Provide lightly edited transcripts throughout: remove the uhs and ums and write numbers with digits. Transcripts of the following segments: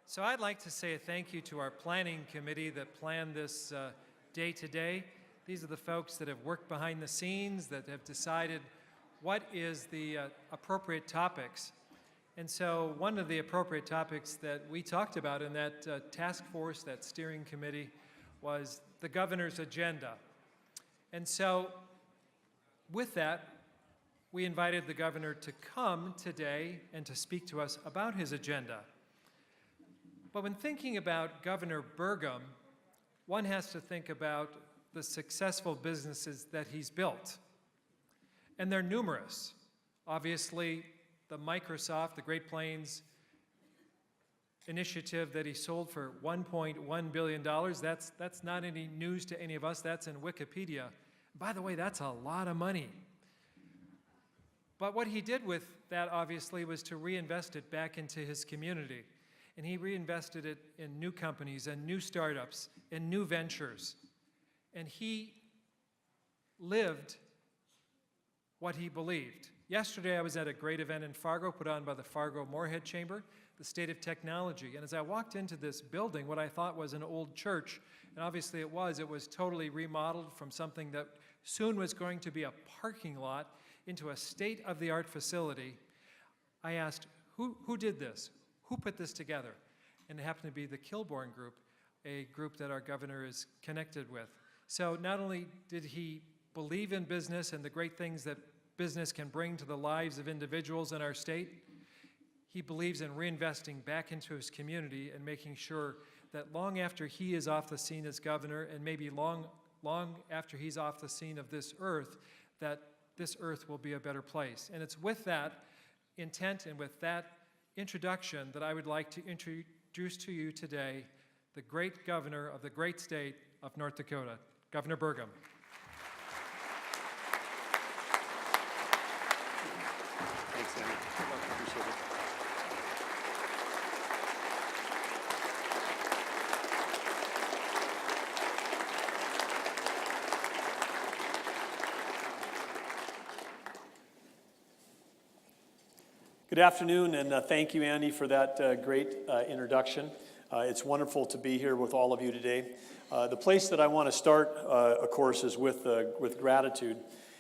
So I'd like to say a thank you to our planning committee that planned this day today. These are the folks that have worked behind the scenes, that have decided what is the appropriate topics. And so one of the appropriate topics that we talked about in that task force, that steering committee, was the governor's agenda. And so with that, we invited the governor to come today and to speak to us about his agenda. But when thinking about Governor Burgum, one has to think about the successful businesses that he's built. And they're numerous. Obviously, the Microsoft, the Great Plains initiative that he sold for $1.1 billion, that's not any news to any of us, that's in Wikipedia. By the way, that's a lot of money. But what he did with that, obviously, was to reinvest it back into his community. And he reinvested it in new companies and new startups and new ventures. And he lived what he believed. Yesterday, I was at a great event in Fargo put on by the Fargo-Moorhead Chamber, the State of Technology. And as I walked into this building, what I thought was an old church, and obviously it was totally remodeled from something that soon was going to be a parking lot into a state-of-the-art facility. I asked, who did this? Who put this together? And it happened to be the Kilbourne Group, a group that our governor is connected with. So not only did he believe in business and the great things that business can bring to the lives of individuals in our state, he believes in reinvesting back into his community and making sure that long after he is off the scene as governor, and maybe long after he's off the scene of this earth, that this earth will be a better place. And it's with that intent and with that introduction that I would like to introduce to you today the great governor of the great state of North Dakota, Governor Burgum. Thanks, Andy. Appreciate it. Good afternoon, and thank you, Andy, for that great introduction. It's wonderful to be here with all of you today. The place that I want to start, of course, is with gratitude,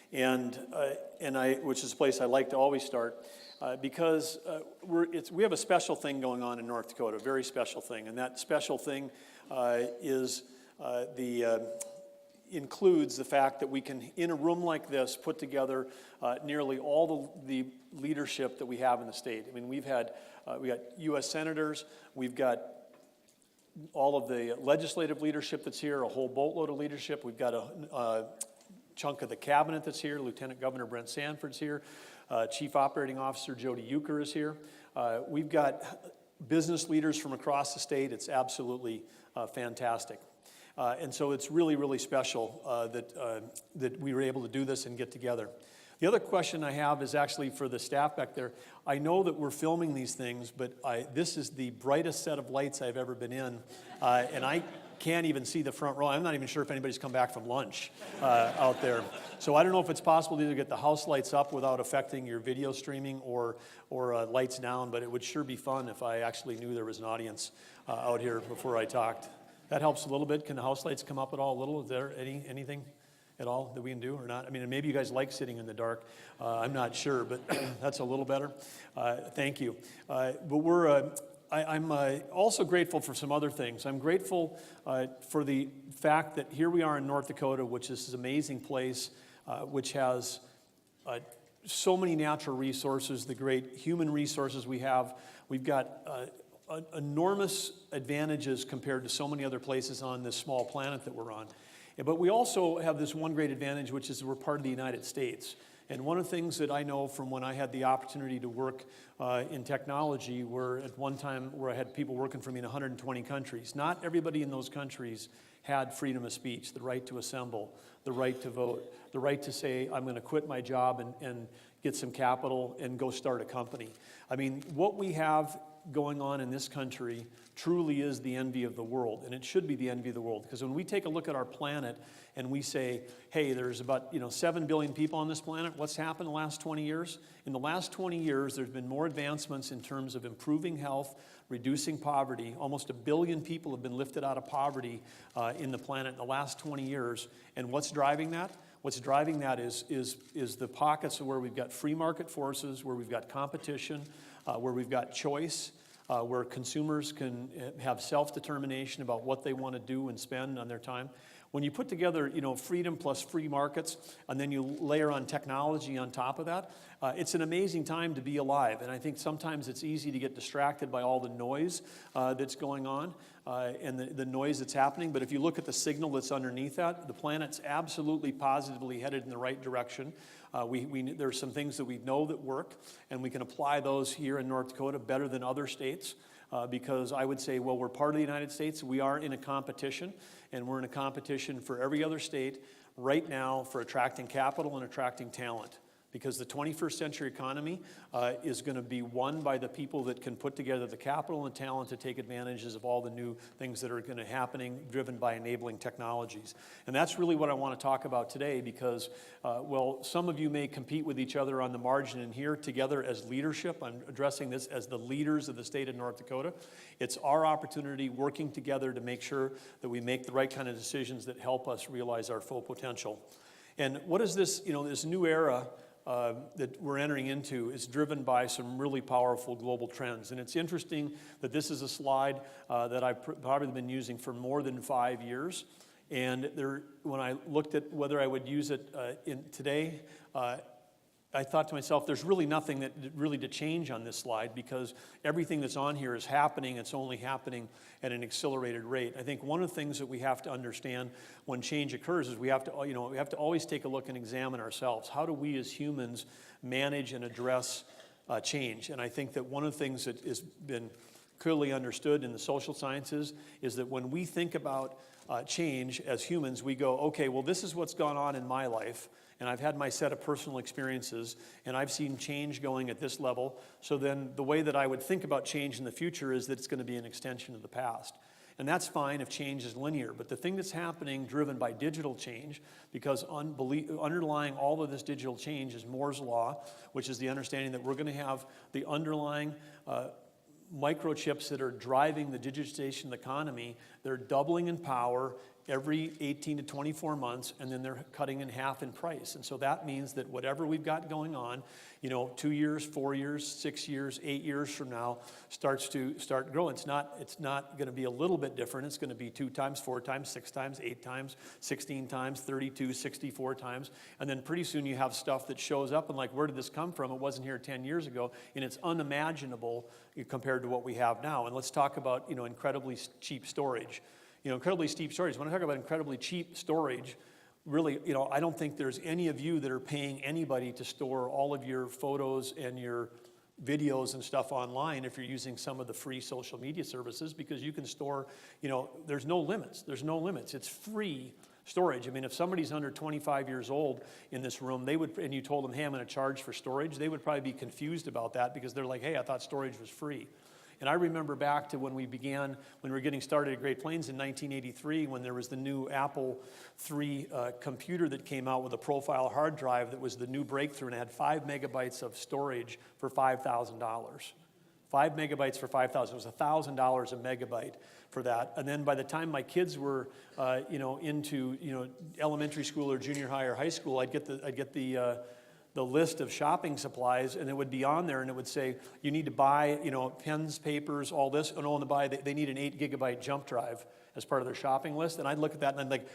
which is a place I like to always start, because we have a special thing going on in North Dakota, a very special thing, and that special thing includes the fact that we can, in a room like this, put together nearly all the leadership that we have in the state. I mean, we got U.S. senators, we've got all of the legislative leadership that's here, a whole boatload of leadership. We've got a chunk of the cabinet that's here. Lieutenant Governor Brent Sanford's here. Chief Operating Officer Jody Euchre is here. We've got business leaders from across the state. It's absolutely fantastic. And so it's really, really special that we were able to do this and get together. The other question I have is actually for the staff back there. I know that we're filming these things, but this is the brightest set of lights I've ever been in, and I can't even see the front row. I'm not even sure if anybody's come back from lunch out there. So I don't know if it's possible to either get the house lights up without affecting your video streaming or lights down, but it would sure be fun if I actually knew there was an audience out here before I talked. That helps a little bit. Can the house lights come up at all a little? Is there anything at all that we can do or not? I mean, maybe you guys like sitting in the dark. I'm not sure, but that's a little better. Thank you. But I'm also grateful for some other things. I'm grateful for the fact that here we are in North Dakota, which is this amazing place, which has so many natural resources, the great human resources we have. We've got enormous advantages compared to so many other places on this small planet that we're on. But we also have this one great advantage, which is we're part of the United States. And one of the things that I know from when I had the opportunity to work in technology, where at one time where I had people working for me in 120 countries, not everybody in those countries had freedom of speech, the right to assemble, the right to vote, the right to say, I'm going to quit my job and get some capital and go start a company. I mean, what we have going on in this country truly is the envy of the world, and it should be the envy of the world. Because when we take a look at our planet and we say, hey, there's about 7 billion people on this planet, what's happened in the last 20 years? In the last 20 years, there's been more advancements in terms of improving health, reducing poverty. Almost 1 billion people have been lifted out of poverty in the planet in the last 20 years. And what's driving that? What's driving that is the pockets where we've got free market forces, where we've got competition, where we've got choice, where consumers can have self-determination about what they want to do and spend on their time. When you put together, freedom plus free markets, and then you layer on technology on top of that, it's an amazing time to be alive. And I think sometimes it's easy to get distracted by all the noise that's going on and the noise that's happening. But if you look at the signal that's underneath that, the planet's absolutely positively headed in the right direction. There's some things that we know that work, and we can apply those here in North Dakota better than other states. Because I would say, well, we're part of the United States. We are in a competition, and we're in a competition for every other state right now for attracting capital and attracting talent. Because the 21st century economy is going to be won by the people that can put together the capital and talent to take advantages of all the new things that are going to happening, driven by enabling technologies. And that's really what I want to talk about today, because, well, some of you may compete with each other on the margin, and here together as leadership, I'm addressing this as the leaders of the state of North Dakota. It's our opportunity working together to make sure that we make the right kind of decisions that help us realize our full potential. And what is this, this new era that we're entering into is driven by some really powerful global trends. And it's interesting that this is a slide that I've probably been using for more than 5 years. And when I looked at whether I would use it today, I thought to myself, there's really nothing to change on this slide, because everything that's on here is happening. It's only happening at an accelerated rate. I think one of the things that we have to understand when change occurs is we have to always take a look and examine ourselves. How do we as humans manage and address change? And I think that one of the things that has been clearly understood in the social sciences is that when we think about change as humans, we go, okay, well, this is what's gone on in my life, and I've had my set of personal experiences, and I've seen change going at this level. So then the way that I would think about change in the future is that it's going to be an extension of the past. And that's fine if change is linear. But the thing that's happening, driven by digital change, because underlying all of this digital change is Moore's Law, which is the understanding that we're going to have the underlying microchips that are driving the digitization of the economy. They're doubling in power every 18 to 24 months, and then they're cutting in half in price. And so that means that whatever we've got going on, 2 years, 4 years, 6 years, 8 years from now, starts growing. It's not going to be a little bit different. It's going to be 2 times, 4 times, 6 times, 8 times, 16 times, 32, 64 times. And then pretty soon you have stuff that shows up and like, where did this come from? It wasn't here 10 years ago, and it's unimaginable compared to what we have now. And let's talk about, incredibly cheap storage. Incredibly cheap storage. When I talk about incredibly cheap storage, really, I don't think there's any of you that are paying anybody to store all of your photos and your videos and stuff online if you're using some of the free social media services, because you can store, there's no limits. There's no limits. It's free storage. I mean, if somebody's under 25 years old in this room, and you told them, hey, I'm going to charge for storage, they would probably be confused about that, because they're like, hey, I thought storage was free. And I remember back to when we were getting started at Great Plains in 1983, when there was the new Apple III computer that came out with a profile hard drive that was the new breakthrough, and it had 5 megabytes of storage for $5,000. 5 megabytes for $5,000. It was $1,000 a megabyte for that. And then by the time my kids were, into elementary school or junior high or high school, I'd get the list of shopping supplies, and it would be on there, and it would say, you need to buy, pens, papers, all this, and on the buy, they need an 8 gigabyte jump drive as part of their shopping list. And I'd look at that and I'd like,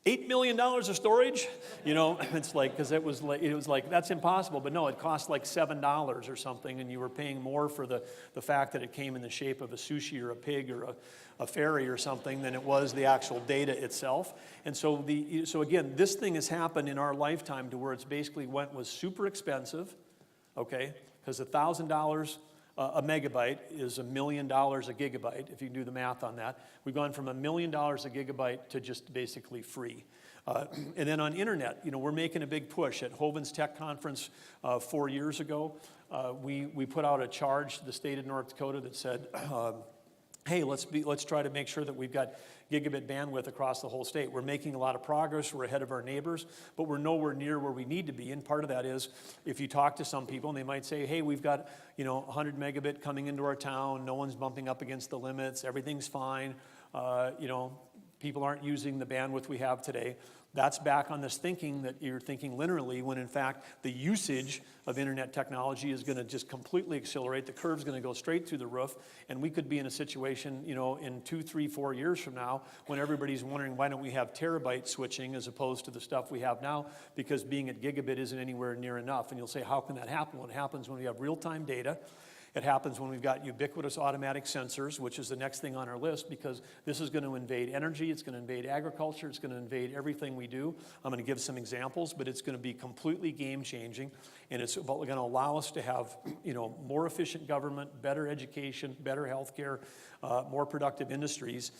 $8 million of storage? It's like, because it was like, that's impossible. But no, it cost like $7 or something, and you were paying more for the fact that it came in the shape of a sushi or a pig or a fairy or something than it was the actual data itself. And so again, this thing has happened in our lifetime to where it's basically was super expensive, okay? Because $1,000 a megabyte is $1 million a gigabyte, if you do the math on that. We've gone from $1 million a gigabyte to just basically free. And then on internet, we're making a big push. At Hovind's Tech Conference 4 years ago, we put out a charge to the state of North Dakota that said, hey, let's try to make sure that we've got gigabit bandwidth across the whole state. We're making a lot of progress, we're ahead of our neighbors, but we're nowhere near where we need to be. And part of that is, if you talk to some people, and they might say, hey, we've got 100 megabit coming into our town, no one's bumping up against the limits, everything's fine, people aren't using the bandwidth we have today. That's back on this thinking that you're thinking linearly, when in fact the usage of internet technology is going to just completely accelerate. The curve's going to go straight through the roof, and we could be in a situation, in 2, 3, 4 years from now, when everybody's wondering, why don't we have terabyte switching as opposed to the stuff we have now, because being at gigabit isn't anywhere near enough. And you'll say, how can that happen? Well, it happens when we have real-time data. It happens when we've got ubiquitous automatic sensors, which is the next thing on our list, because this is going to invade energy, it's going to invade agriculture, it's going to invade everything we do. I'm going to give some examples, but it's going to be completely game-changing, and it's going to allow us to have, more efficient government, better education, better healthcare, more productive industries,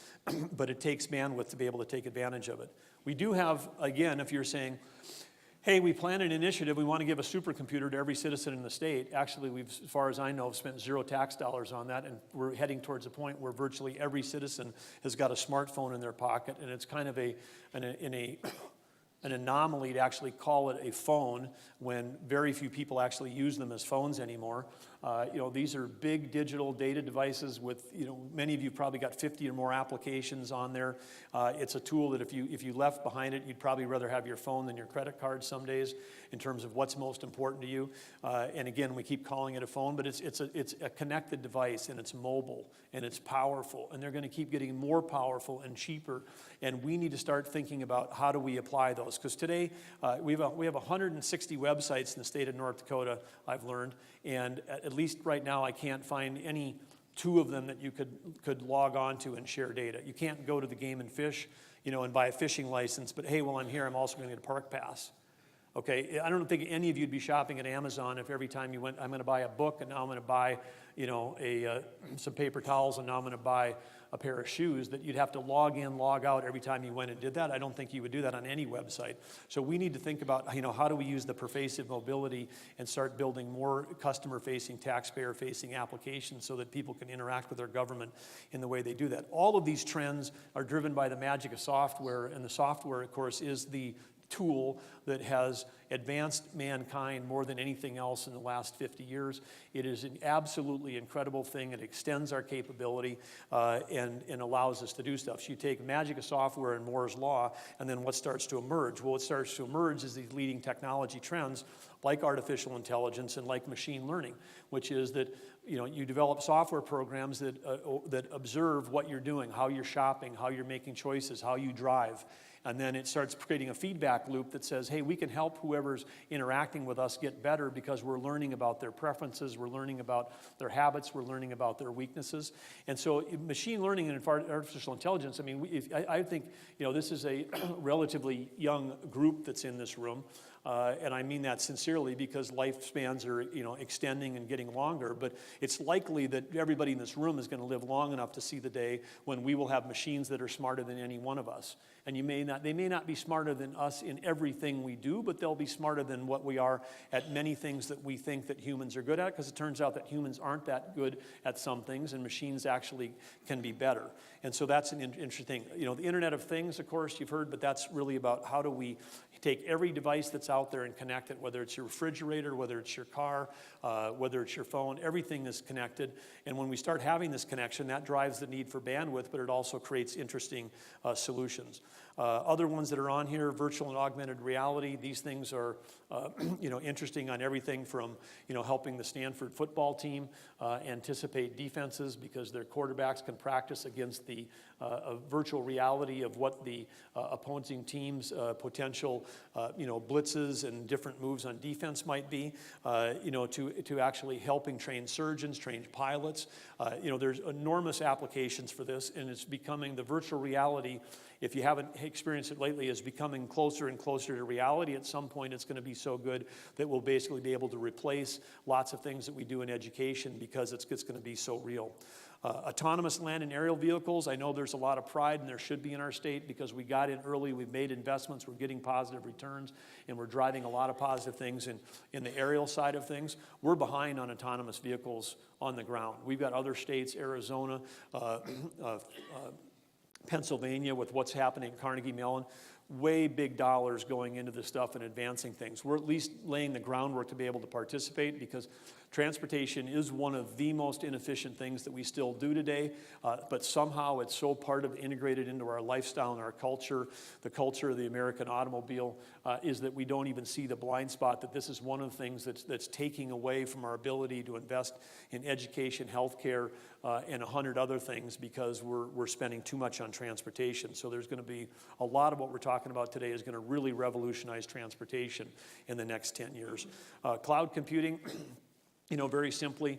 but it takes bandwidth to be able to take advantage of it. We do have, again, if you're saying, hey, we plan an initiative, we want to give a supercomputer to every citizen in the state. Actually, we've, as far as I know, spent 0 tax dollars on that, and we're heading towards a point where virtually every citizen has got a smartphone in their pocket, and it's kind of an anomaly to actually call it a phone when very few people actually use them as phones anymore. These are big digital data devices with, many of you probably got 50 or more applications on there. It's a tool that if you left behind it, you'd probably rather have your phone than your credit card some days in terms of what's most important to you. And again, we keep calling it a phone, but it's a connected device, and it's mobile, and it's powerful, and they're going to keep getting more powerful and cheaper. And we need to start thinking about how do we apply those. Because today, we have 160 websites in the state of North Dakota, I've learned, and at least right now I can't find any 2 of them that you could log on to and share data. You can't go to the Game and Fish, and buy a fishing license, but hey, while I'm here, I'm also going to get a park pass. Okay, I don't think any of you'd be shopping at Amazon if every time you went, I'm going to buy a book, and now I'm going to buy, some paper towels, and now I'm going to buy a pair of shoes, that you'd have to log in, log out every time you went and did that. I don't think you would do that on any website. So we need to think about, how do we use the pervasive mobility and start building more customer-facing, taxpayer-facing applications so that people can interact with their government in the way they do that. All of these trends are driven by the magic of software, and the software, of course, is the tool that has advanced mankind more than anything else in the last 50 years. It is an absolutely incredible thing. It extends our capability and allows us to do stuff. So you take magic of software and Moore's Law, and then what starts to emerge? Well, what starts to emerge is these leading technology trends like artificial intelligence and like machine learning, which is that you develop software programs that observe what you're doing, how you're shopping, how you're making choices, how you drive. And then it starts creating a feedback loop that says, hey, we can help whoever's interacting with us get better because we're learning about their preferences, we're learning about their habits, we're learning about their weaknesses. And so machine learning and artificial intelligence, I think this is a relatively young group that's in this room. And I mean that sincerely, because lifespans are, extending and getting longer. But it's likely that everybody in this room is going to live long enough to see the day when we will have machines that are smarter than any one of us. And they may not be smarter than us in everything we do, but they'll be smarter than what we are at many things that we think that humans are good at, because it turns out that humans aren't that good at some things, and machines actually can be better. And so that's an interesting thing. The Internet of Things, of course, you've heard, but that's really about how do we take every device that's out there and connect it, whether it's your refrigerator, whether it's your car, whether it's your phone, everything is connected. And when we start having this connection, that drives the need for bandwidth, but it also creates interesting solutions. Other ones that are on here, virtual and augmented reality, these things are interesting on everything from helping the Stanford football team anticipate defenses because their quarterbacks can practice against the virtual reality of what the opposing team's potential blitzes and different moves on defense might be, to actually helping train surgeons, train pilots. There's enormous applications for this, and it's becoming the virtual reality. If you haven't experienced it lately, is becoming closer and closer to reality. At some point, it's going to be so good that we'll basically be able to replace lots of things that we do in education because it's going to be so real. Autonomous land and aerial vehicles, I know there's a lot of pride, and there should be in our state, because we got in early, we've made investments, we're getting positive returns, and we're driving a lot of positive things in the aerial side of things. We're behind on autonomous vehicles on the ground. We've got other states, Arizona, Pennsylvania, with what's happening at Carnegie Mellon, way big dollars going into this stuff and advancing things. We're at least laying the groundwork to be able to participate, because transportation is one of the most inefficient things that we still do today, but somehow it's so part of integrated into our lifestyle and our culture. The culture of the American automobile is that we don't even see the blind spot that this is one of the things that's taking away from our ability to invest in education, healthcare, and 100 other things, because we're spending too much on transportation. So there's going to be a lot of what we're talking about today is going to really revolutionize transportation in the next 10 years. Cloud computing. Very simply,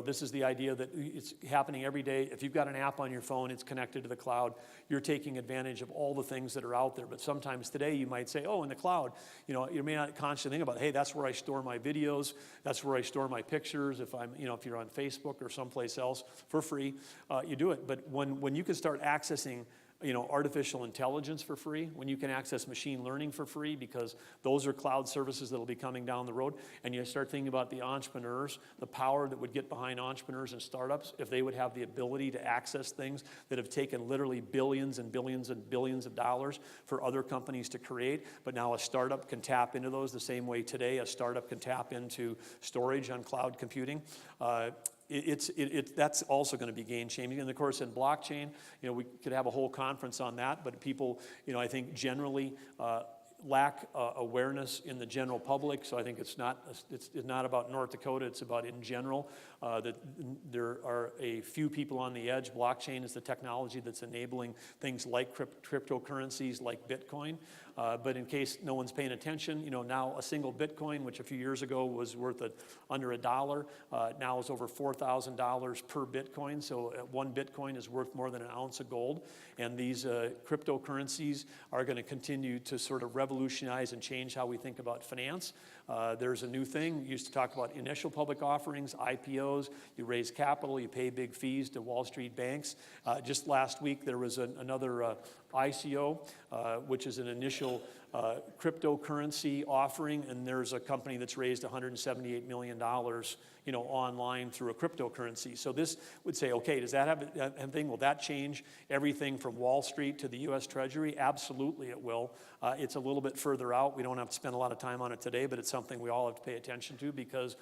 this is the idea that it's happening every day. If you've got an app on your phone, it's connected to the cloud. You're taking advantage of all the things that are out there. But sometimes today you might say, oh, in the cloud, you may not consciously think about, hey, that's where I store my videos. That's where I store my pictures. If if you're on Facebook or someplace else for free, you do it. But when you can start accessing artificial intelligence for free, when you can access machine learning for free, because those are cloud services that will be coming down the road, and you start thinking about the entrepreneurs, the power that would get behind entrepreneurs and startups if they would have the ability to access things that have taken literally billions and billions and billions of dollars for other companies to create, but now a startup can tap into those the same way today a startup can tap into storage on cloud computing. That's also going to be game-changing. And of course, in blockchain, we could have a whole conference on that, but people, I think generally lack awareness in the general public. So I think it's not about North Dakota, it's about in general that there are a few people on the edge. Blockchain is the technology that's enabling things like cryptocurrencies like Bitcoin. But in case no one's paying attention, now a single Bitcoin, which a few years ago was worth under $1, now is over $4,000 per Bitcoin. So one Bitcoin is worth more than an ounce of gold. And these cryptocurrencies are going to continue to sort of revolutionize and change how we think about finance. There's a new thing. We used to talk about initial public offerings, IPOs. You raise capital, you pay big fees to Wall Street banks. Just last week, there was another ICO, which is an initial cryptocurrency offering, and there's a company that's raised $178 million, online through a cryptocurrency. So this would say, okay, does that have a thing? Will that change everything from Wall Street to the U.S. Treasury? Absolutely, it will. It's a little bit further out. We don't have to spend a lot of time on it today, but it's something we all have to pay attention to, because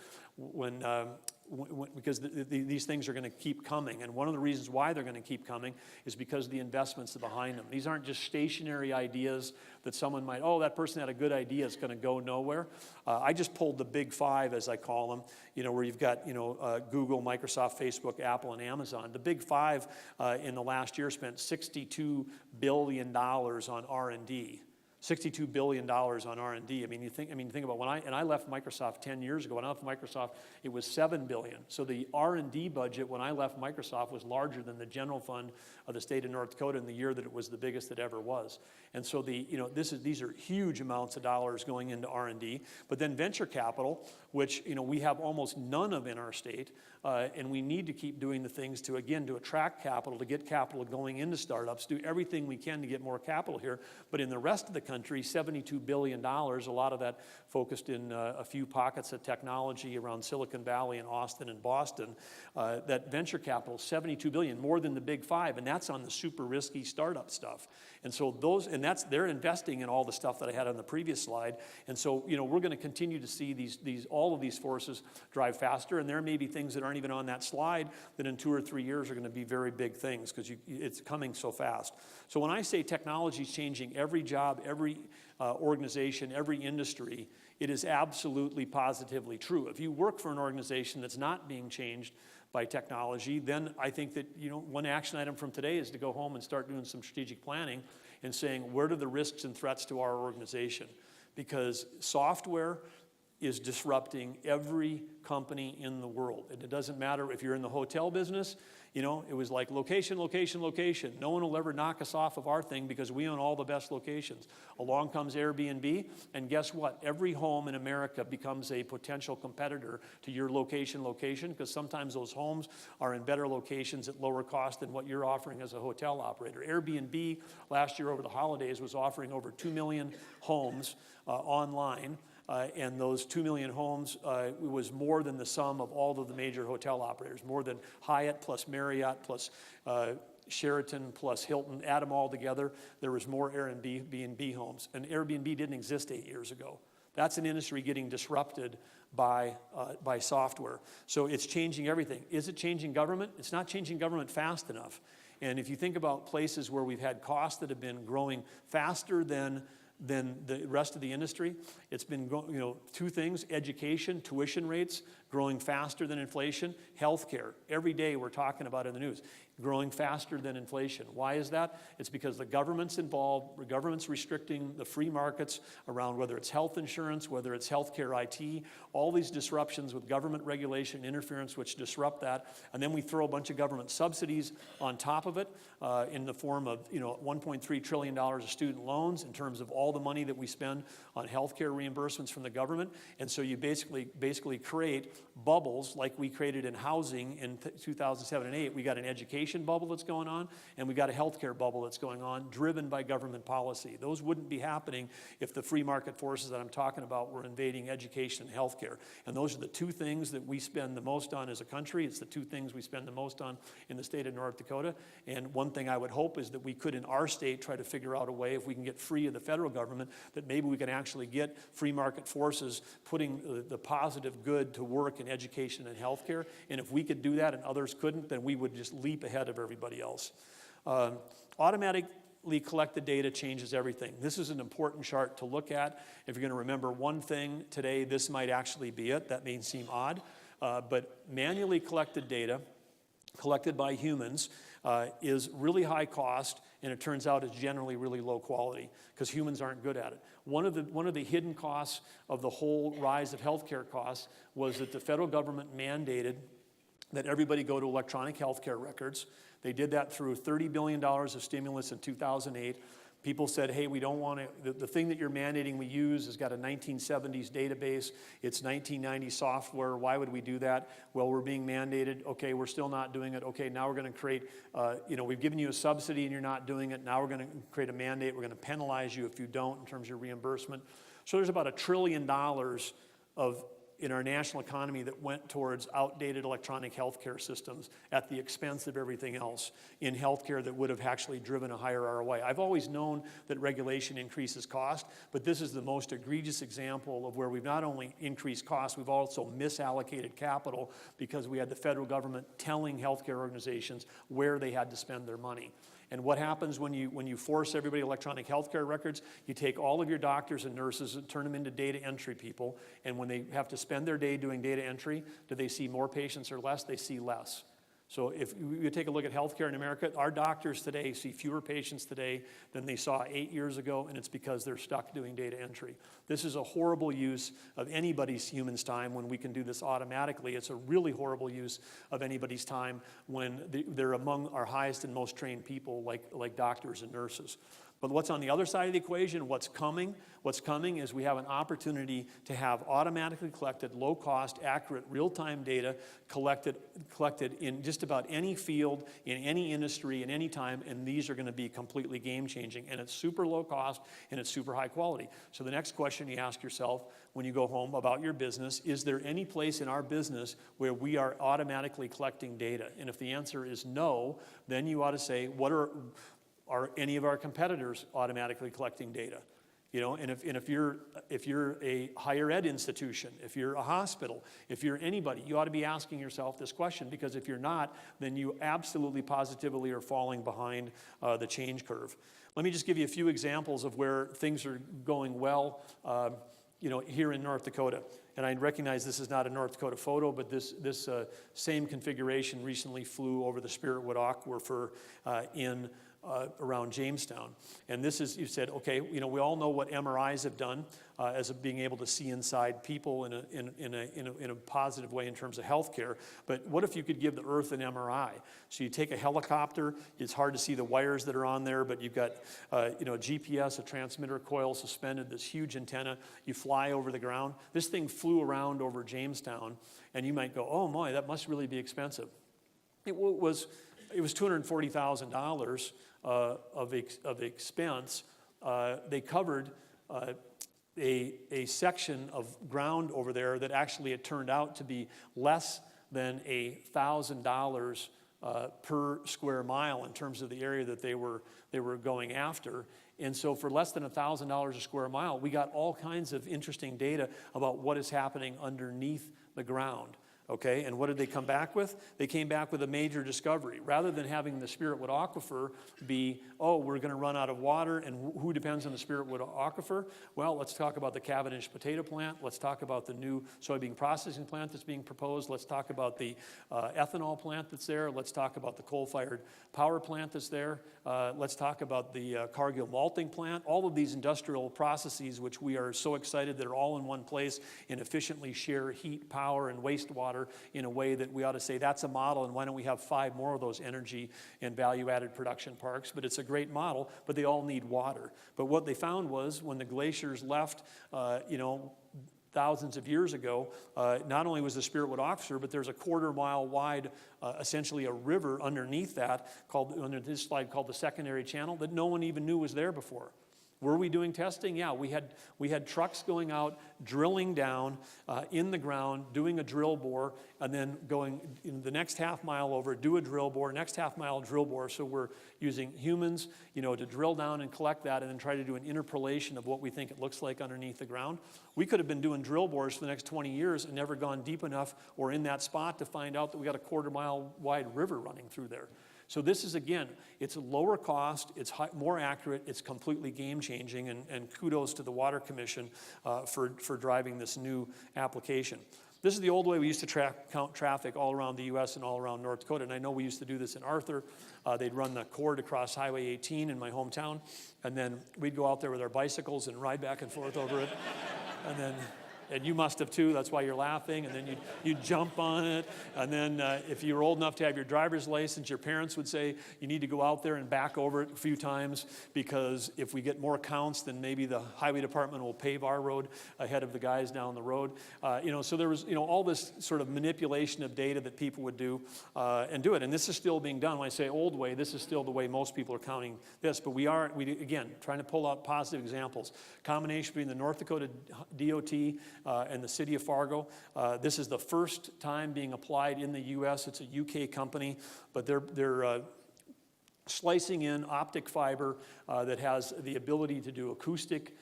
these things are going to keep coming. And one of the reasons why they're going to keep coming is because the investments are behind them. These aren't just stationary ideas that someone might, that person had a good idea, it's going to go nowhere. I just pulled the big five, as I call them, where you've got, Google, Microsoft, Facebook, Apple, and Amazon. The big five in the last year spent $62 billion on R&D. $62 billion on R&D. Think about when I left Microsoft 10 years ago. When I left Microsoft, it was $7 billion. So the R&D budget when I left Microsoft was larger than the general fund of the state of North Dakota in the year that it was the biggest it ever was. And so these are huge amounts of dollars going into R&D. But then venture capital, which we have almost none of in our state, and we need to keep doing the things to attract capital, to get capital going into startups, do everything we can to get more capital here. But in the rest of the country, $72 billion, a lot of that focused in a few pockets of technology around Silicon Valley and Austin and Boston. That venture capital, $72 billion, more than the big five, and that's on the super risky startup stuff. And so they're investing in all the stuff that I had on the previous slide. And so, we're going to continue to see all of these forces drive faster, and there may be things that aren't even on that slide that in 2 or 3 years are going to be very big things, because it's coming so fast. So when I say technology is changing every job, every organization, every industry, it is absolutely positively true. If you work for an organization that's not being changed by technology, then I think that one action item from today is to go home and start doing some strategic planning and saying, where are the risks and threats to our organization? Because software is disrupting every company in the world. And it doesn't matter if you're in the hotel business, you know, it was like location, location, location. No one will ever knock us off of our thing because we own all the best locations. Along comes Airbnb, and guess what? Every home in America becomes a potential competitor to your location, because sometimes those homes are in better locations at lower cost than what you're offering as a hotel operator. Airbnb last year over the holidays was offering over 2 million homes online. And those 2 million homes was more than the sum of all of the major hotel operators, more than Hyatt plus Marriott plus Sheraton plus Hilton. Add them all together, there was more Airbnb homes. And Airbnb didn't exist 8 years ago. That's an industry getting disrupted by software. So it's changing everything. Is it changing government? It's not changing government fast enough. And if you think about places where we've had costs that have been growing faster than the rest of the industry, it's been, you know, two things: education, tuition rates growing faster than inflation, healthcare. Every day we're talking about it in the news, growing faster than inflation. Why is that? It's because the government's involved, the government's restricting the free markets around whether it's health insurance, whether it's healthcare IT, all these disruptions with government regulation interference which disrupt that. And then we throw a bunch of government subsidies on top of it in the form of, you know, $1.3 trillion of student loans in terms of all the money that we spend on healthcare reimbursements from the government. And so you basically create bubbles like we created in housing in 2007 and 2008. We got an education bubble that's going on, and we got a healthcare bubble that's going on, driven by government policy. Those wouldn't be happening if the free market forces that I'm talking about were invading education and healthcare. And those are the two things that we spend the most on as a country. It's the two things we spend the most on in the state of North Dakota. And one thing I would hope is that we could, in our state, try to figure out a way, if we can get free of the federal government, that maybe we can actually get free market forces putting the positive good to work in education and healthcare. And if we could do that and others couldn't, then we would just leap ahead of everybody else. Automatically collected data changes everything. This is an important chart to look at. If you're going to remember one thing today, this might actually be it. That may seem odd, but manually collected data, collected by humans, is really high cost, and it turns out it's generally really low quality because humans aren't good at it. One of the hidden costs of the whole rise of healthcare costs was that the federal government mandated that everybody go to electronic healthcare records. They did that through $30 billion of stimulus in 2008. People said, hey, we don't want to, the thing that you're mandating we use has got a 1970s database. It's 1990 software. Why would we do that? Well, we're being mandated. Okay, we're still not doing it. Okay, now we're going to create, we've given you a subsidy and you're not doing it. Now we're going to create a mandate. We're going to penalize you if you don't in terms of your reimbursement. So there's about $1 trillion in our national economy that went towards outdated electronic healthcare systems at the expense of everything else in healthcare that would have actually driven a higher ROI. I've always known that regulation increases cost, but this is the most egregious example of where we've not only increased costs, we've also misallocated capital because we had the federal government telling healthcare organizations where they had to spend their money. And what happens when you force everybody electronic healthcare records? You take all of your doctors and nurses and turn them into data entry people. And when they have to spend their day doing data entry, do they see more patients or less? They see less. So if you take a look at healthcare in America, our doctors today see fewer patients today than they saw 8 years ago, and it's because they're stuck doing data entry. This is a horrible use of anybody's human's time when we can do this automatically. It's a really horrible use of anybody's time when they're among our highest and most trained people like doctors and nurses. But what's on the other side of the equation, what's coming is we have an opportunity to have automatically collected, low-cost, accurate, real-time data collected in just about any field, in any industry, in any time, and these are going to be completely game-changing. And it's super low cost, and it's super high quality. So the next question you ask yourself when you go home about your business, is there any place in our business where we are automatically collecting data? And if the answer is no, then you ought to say, are any of our competitors automatically collecting data? And if you're a higher ed institution, if you're a hospital, if you're anybody, you ought to be asking yourself this question, because if you're not, then you absolutely positively are falling behind the change curve. Let me just give you a few examples of where things are going well, here in North Dakota. and I recognize this is not a North Dakota photo, but this same configuration recently flew over the Spiritwood Aquifer in around Jamestown. And this is, you said, okay, we all know what MRIs have done as of being able to see inside people in a positive way in terms of healthcare. But what if you could give the Earth an MRI? So you take a helicopter, it's hard to see the wires that are on there, but you've got a GPS, a transmitter coil suspended, this huge antenna, you fly over the ground. This thing flew around over Jamestown, and you might go, oh my, that must really be expensive. It was $240,000 of expense. They covered a section of ground over there that actually it turned out to be less than $1,000 per square mile in terms of the area that they were going after. And so for less than $1,000 a square mile, we got all kinds of interesting data about what is happening underneath the ground. Okay, and what did they come back with? They came back with a major discovery. Rather than having the Spiritwood Aquifer be, oh, we're going to run out of water, and who depends on the Spiritwood Aquifer? Well, let's talk about the Cavendish potato plant. Let's talk about the new soybean processing plant that's being proposed. Let's talk about the ethanol plant that's there. Let's talk about the coal-fired power plant that's there. Let's talk about the Cargill malting plant. All of these industrial processes, which we are so excited that are all in one place and efficiently share heat, power, and wastewater in a way that we ought to say that's a model, and why don't we have 5 more of those energy and value-added production parks? But it's a great model, but they all need water. But what they found was when the glaciers left, thousands of years ago, not only was the Spiritwood Aquifer, but there's a 1/4 mile wide, essentially a river underneath that, under this slide, called the secondary channel, that no one even knew was there before. Were we doing testing? Yeah, we had trucks going out, drilling down in the ground, doing a drill bore, and then going the next half mile over, do a drill bore, next half mile drill bore. So we're using humans, to drill down and collect that, and then try to do an interpolation of what we think it looks like underneath the ground. We could have been doing drill bores for the next 20 years and never gone deep enough or in that spot to find out that we got a 1/4 mile wide river running through there. So this is, again, it's a lower cost, it's more accurate, it's completely game-changing, and kudos to the Water Commission for driving this new application. This is the old way we used to count traffic all around the U.S. and all around North Dakota, and I know we used to do this in Arthur. They'd run the cord across Highway 18 in my hometown, and then we'd go out there with our bicycles and ride back and forth over it, and you must have too, that's why you're laughing, and then you'd jump on it, and then if you were old enough to have your driver's license, your parents would say you need to go out there and back over it a few times, because if we get more counts, then maybe the highway department will pave our road ahead of the guys down the road. So there was all this sort of manipulation of data that people would do and do it, and this is still being done. When I say old way, this is still the way most people are counting this, but we again, trying to pull out positive examples. Combination between the North Dakota DOT and the city of Fargo. This is the first time being applied in the U.S. It's a UK company, but they're slicing in optic fiber that has the ability to do acoustic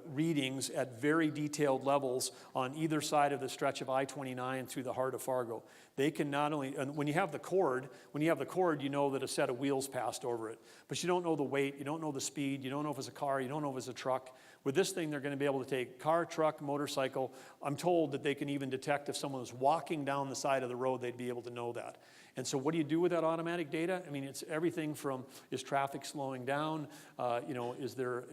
readings at very detailed levels on either side of the stretch of I-29 through the heart of Fargo. They can not only, and when you have the cord, you know that a set of wheels passed over it, but you don't know the weight, you don't know the speed, you don't know if it's a car, you don't know if it's a truck. With this thing, they're going to be able to take car, truck, motorcycle. I'm told that they can even detect if someone was walking down the side of the road, they'd be able to know that. And so what do you do with that automatic data? I mean, it's everything from, is traffic slowing down? Is there,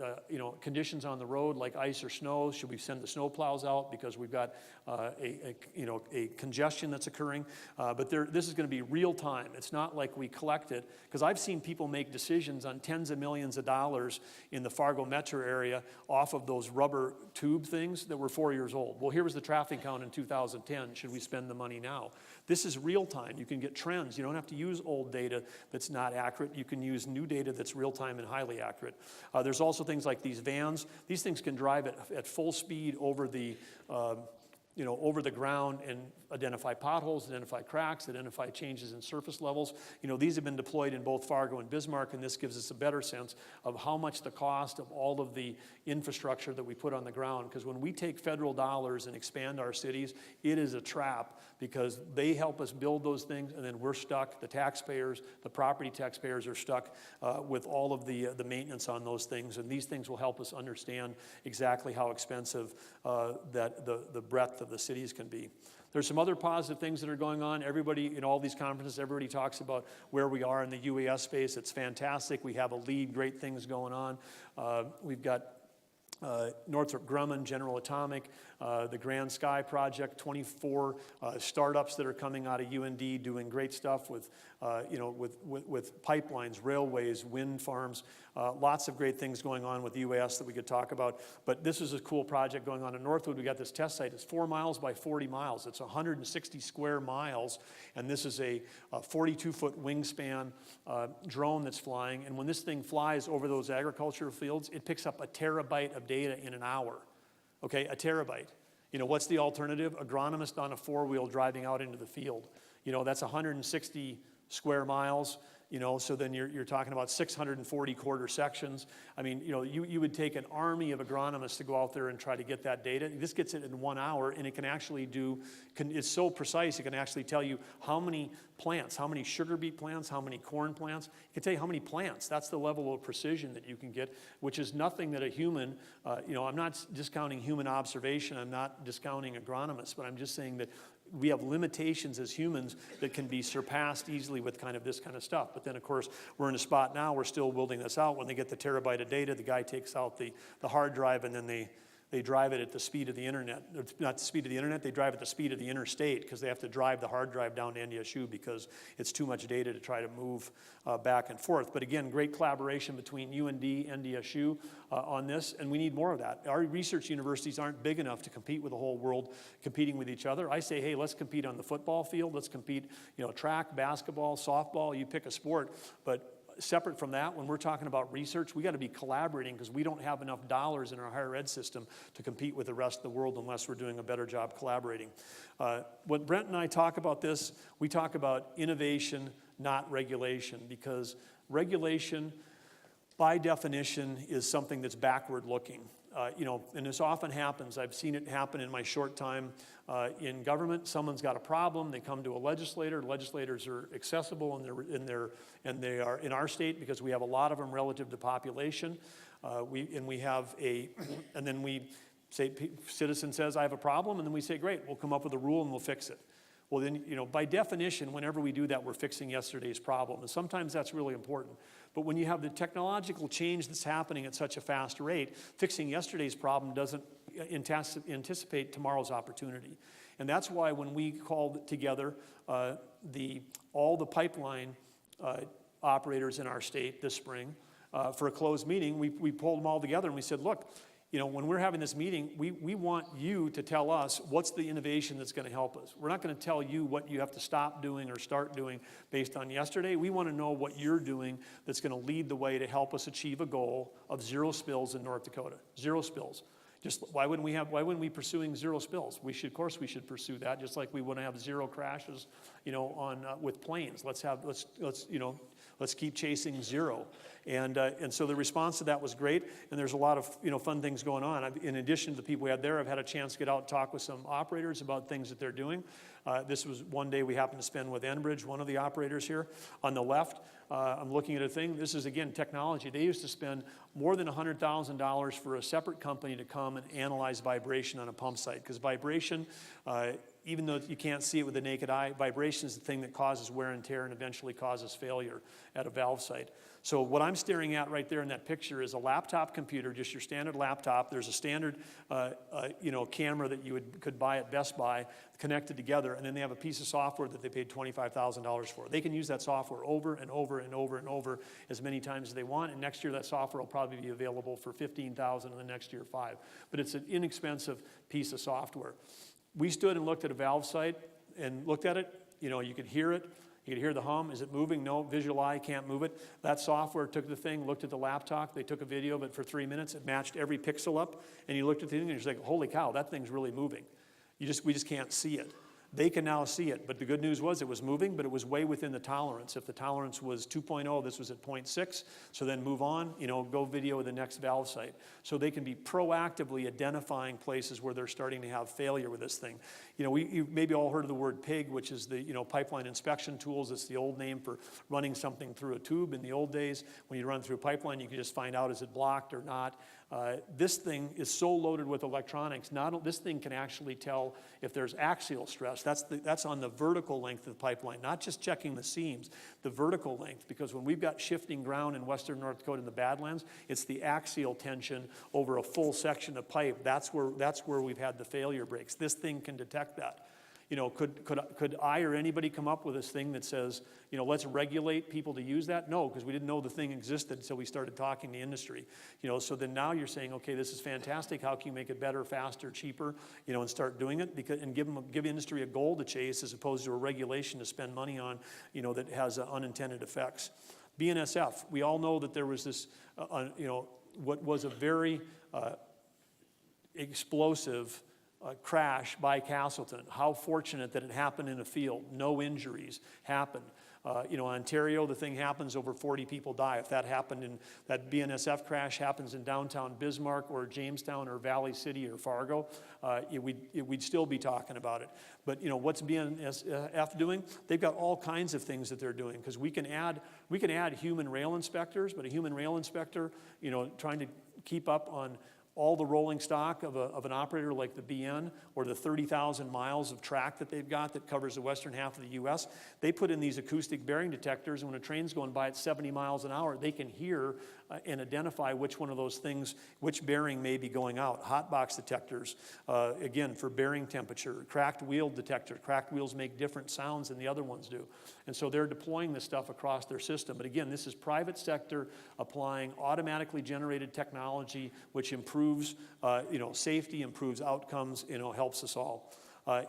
conditions on the road like ice or snow? Should we send the snow plows out because we've got a congestion that's occurring? But this is going to be real time. It's not like we collect it, because I've seen people make decisions on tens of millions of dollars in the Fargo metro area off of those rubber tube things that were 4 years old. Well, here was the traffic count in 2010. Should we spend the money now? This is real time. You can get trends. You don't have to use old data that's not accurate. You can use new data that's real time and highly accurate. There's also things like these vans. These things can drive at full speed over the over the ground and identify potholes, identify cracks, identify changes in surface levels. These have been deployed in both Fargo and Bismarck, and this gives us a better sense of how much the cost of all of the infrastructure that we put on the ground. Because when we take federal dollars and expand our cities, it is a trap, because they help us build those things, and then we're stuck. The taxpayers, the property taxpayers, are stuck with all of the maintenance on those things. And these things will help us understand exactly how expensive that the breadth of the cities can be. There's some other positive things that are going on. Everybody, in all these conferences, everybody talks about where we are in the UAS space. It's fantastic. We have a lead, great things going on. We've got Northrop Grumman, General Atomic, the Grand Sky Project, 24 startups that are coming out of UND doing great stuff with pipelines, railways, wind farms, lots of great things going on with UAS that we could talk about. But this is a cool project going on in Northwood. We got this test site. It's 4 miles by 40 miles. It's 160 square miles, and this is a 42-foot wingspan drone that's flying. And when this thing flies over those agricultural fields, it picks up a terabyte of data in an hour. Okay, a terabyte. What's the alternative? Agronomist on a four-wheel driving out into the field. That's 160 square miles. So then you're talking about 640 quarter sections. I mean, you would take an army of agronomists to go out there and try to get that data. This gets it in 1 hour, and it can actually it's so precise, it can actually tell you how many plants, how many sugar beet plants, how many corn plants. It can tell you how many plants. That's the level of precision that you can get, which is nothing that a human, I'm not discounting human observation, I'm not discounting agronomists, but I'm just saying that we have limitations as humans that can be surpassed easily with this kind of stuff. But then, of course, we're in a spot now, we're still building this out. When they get the terabyte of data, the guy takes out the hard drive, and then they drive it at the speed of the internet. Not the speed of the internet, they drive at the speed of the interstate, because they have to drive the hard drive down to NDSU because it's too much data to try to move back and forth. But again, great collaboration between UND, NDSU on this, and we need more of that. Our research universities aren't big enough to compete with the whole world competing with each other. I say, hey, let's compete on the football field. Let's compete, track, basketball, softball, you pick a sport. But separate from that, when we're talking about research, we got to be collaborating, because we don't have enough dollars in our higher ed system to compete with the rest of the world unless we're doing a better job collaborating. When Brent and I talk about this, we talk about innovation, not regulation, because regulation, by definition, is something that's backward looking. And this often happens. I've seen it happen in my short time in government. Someone's got a problem. They come to a legislator. Legislators are accessible, and they are in our state because we have a lot of them relative to population. And then we say, citizen says, I have a problem, and then we say, great, we'll come up with a rule and we'll fix it. Well, then, by definition, whenever we do that, we're fixing yesterday's problem. And sometimes that's really important. But when you have the technological change that's happening at such a fast rate, fixing yesterday's problem doesn't anticipate tomorrow's opportunity. And that's why when we called together all the pipeline operators in our state this spring for a closed meeting, we pulled them all together and we said, look, when we're having this meeting, we want you to tell us what's the innovation that's going to help us. We're not going to tell you what you have to stop doing or start doing based on yesterday. We want to know what you're doing that's going to lead the way to help us achieve a goal of zero spills in North Dakota. Zero spills. Just why wouldn't we be pursuing zero spills? Of course we should pursue that, just like we want to have zero crashes, with planes. Let's keep chasing zero. And so the response to that was great, and there's a lot of fun things going on. In addition to the people we had there, I've had a chance to get out and talk with some operators about things that they're doing. This was one day we happened to spend with Enbridge, one of the operators here. On the left, I'm looking at a thing. This is, again, technology. They used to spend more than $100,000 for a separate company to come and analyze vibration on a pump site, because vibration, even though you can't see it with the naked eye, vibration is the thing that causes wear and tear and eventually causes failure at a valve site. So what I'm staring at right there in that picture is a laptop computer, just your standard laptop. There's a standard camera that you could buy at Best Buy connected together, and then they have a piece of software that they paid $25,000 for. They can use that software over and over and over and over as many times as they want, and next year that software will probably be available for $15,000 and the next year $5,000. But it's an inexpensive piece of software. We stood and looked at a valve site and looked at it. You could hear it. You could hear the hum. Is it moving? No. Visual eye can't move it. That software took the thing, looked at the laptop. They took a video of it for 3 minutes. It matched every pixel up. And you looked at the thing and you're just like, holy cow, that thing's really moving. We just can't see it. They can now see it, but the good news was it was moving, but it was way within the tolerance. If the tolerance was 2.0, this was at 0.6, so then move on, go video the next valve site. So they can be proactively identifying places where they're starting to have failure with this thing. You've maybe all heard of the word PIG, which is the pipeline inspection tools. It's the old name for running something through a tube. In the old days, when you run through a pipeline, you could just find out is it blocked or not. This thing is so loaded with electronics, this thing can actually tell if there's axial stress. That's on the vertical length of the pipeline, not just checking the seams, the vertical length, because when we've got shifting ground in western North Dakota in the Badlands, it's the axial tension over a full section of pipe. That's where we've had the failure breaks. This thing can detect that. Could I or anybody come up with this thing that says, let's regulate people to use that? No, because we didn't know the thing existed until we started talking to industry. So then now you're saying, okay, this is fantastic. How can you make it better, faster, cheaper, and start doing it and give industry a goal to chase as opposed to a regulation to spend money on, that has unintended effects. BNSF, we all know that there was this, what was a very explosive crash by Castleton. How fortunate that it happened in a field. No injuries happened. Ontario, the thing happens, over 40 people die. If that happened in that BNSF crash happens in downtown Bismarck or Jamestown or Valley City or Fargo, we'd still be talking about it. But what's BNSF doing? They've got all kinds of things that they're doing, because we can add human rail inspectors, but a human rail inspector, trying to keep up on all the rolling stock of an operator like the BN, or the 30,000 miles of track that they've got that covers the western half of the U.S., they put in these acoustic bearing detectors, and when a train's going by at 70 miles an hour, they can hear and identify which one of those things, which bearing may be going out. Hot box detectors, again, for bearing temperature. Cracked wheel detector. Cracked wheels make different sounds than the other ones do. And so they're deploying this stuff across their system. But again, this is private sector applying automatically generated technology, which improves safety, improves outcomes, helps us all.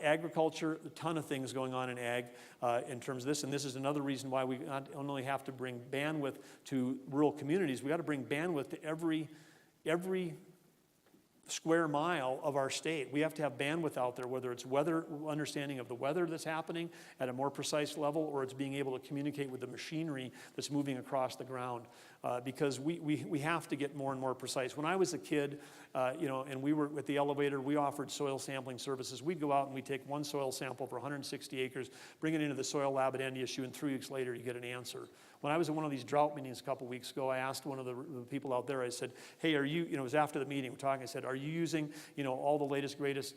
Agriculture, a ton of things going on in ag in terms of this, and this is another reason why we not only have to bring bandwidth to rural communities, we got to bring bandwidth to every square mile of our state. We have to have bandwidth out there, whether it's understanding of the weather that's happening at a more precise level, or it's being able to communicate with the machinery that's moving across the ground, because we have to get more and more precise. When I was a kid, and we were at the elevator, we offered soil sampling services. We'd go out and we'd take one soil sample for 160 acres, bring it into the soil lab at NDSU, and 3 weeks later you get an answer. When I was at one of these drought meetings a couple weeks ago, I asked one of the people out there, I said, hey, are you, it was after the meeting, we're talking, I said, are you using, all the latest, greatest,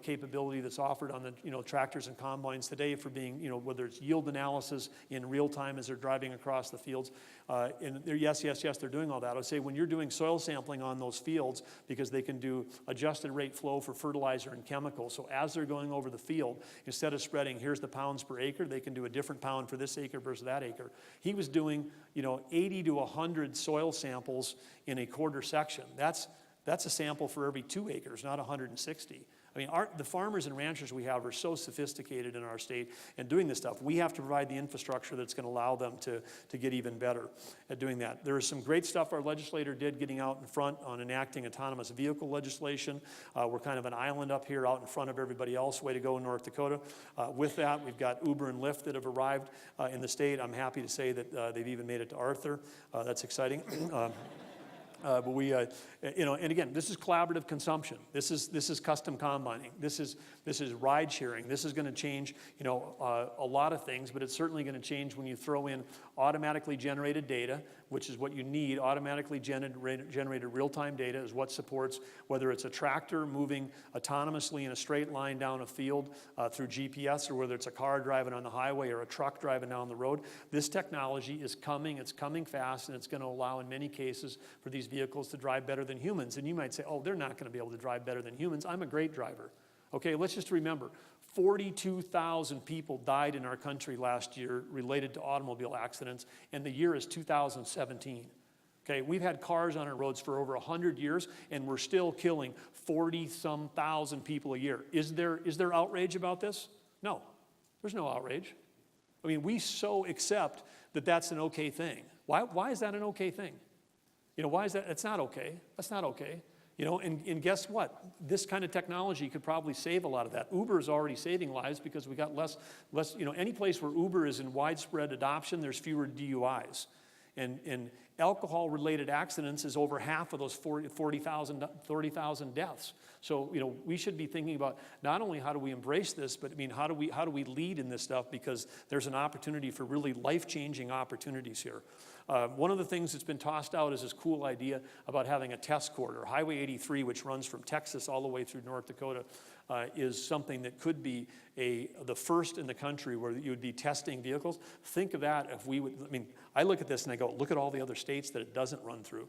capability that's offered on the, tractors and combines today for being, whether it's yield analysis in real time as they're driving across the fields? And they're, yes, they're doing all that. I would say when you're doing soil sampling on those fields, because they can do adjusted rate flow for fertilizer and chemicals, so as they're going over the field, instead of spreading, here's the pounds per acre, they can do a different pound for this acre versus that acre. He was doing, 80 to 100 soil samples in a quarter section. That's a sample for every 2 acres, not 160. I mean, the farmers and ranchers we have are so sophisticated in our state and doing this stuff. We have to provide the infrastructure that's going to allow them to get even better at doing that. There is some great stuff our legislator did getting out in front on enacting autonomous vehicle legislation. We're kind of an island up here out in front of everybody else. Way to go in North Dakota. With that, we've got Uber and Lyft that have arrived in the state. I'm happy to say that they've even made it to Arthur. That's exciting. But we, and again, this is collaborative consumption. This is custom combining. This is ride sharing. This is going to change, a lot of things, but it's certainly going to change when you throw in automatically generated data, which is what you need. Automatically generated real-time data is what supports whether it's a tractor moving autonomously in a straight line down a field through GPS, or whether it's a car driving on the highway or a truck driving down the road. This technology is coming. It's coming fast, and it's going to allow, in many cases, for these vehicles to drive better than humans. And you might say, oh, they're not going to be able to drive better than humans. I'm a great driver. Okay, let's just remember, 42,000 people died in our country last year related to automobile accidents, and the year is 2017. Okay, we've had cars on our roads for over 100 years, and we're still killing 40-some thousand people a year. Is there outrage about this? No, there's no outrage. I mean, we so accept that that's an okay thing. Why is that an okay thing? Why is that? It's not okay. That's not okay. You know, and guess what? This kind of technology could probably save a lot of that. Uber is already saving lives because we got less, you know, any place where Uber is in widespread adoption, there's fewer DUIs. And alcohol-related accidents is over half of those 40,000 deaths. So, you know, we should be thinking about not only how do we embrace this, but I mean, how do we lead in this stuff, because there's an opportunity for really life-changing opportunities here. One of the things that's been tossed out is this cool idea about having a test corridor. Highway 83, which runs from Texas all the way through North Dakota, is something that could be the first in the country where you would be testing vehicles. Think of that if we would, I mean, I look at this and I go, look at all the other states that it doesn't run through.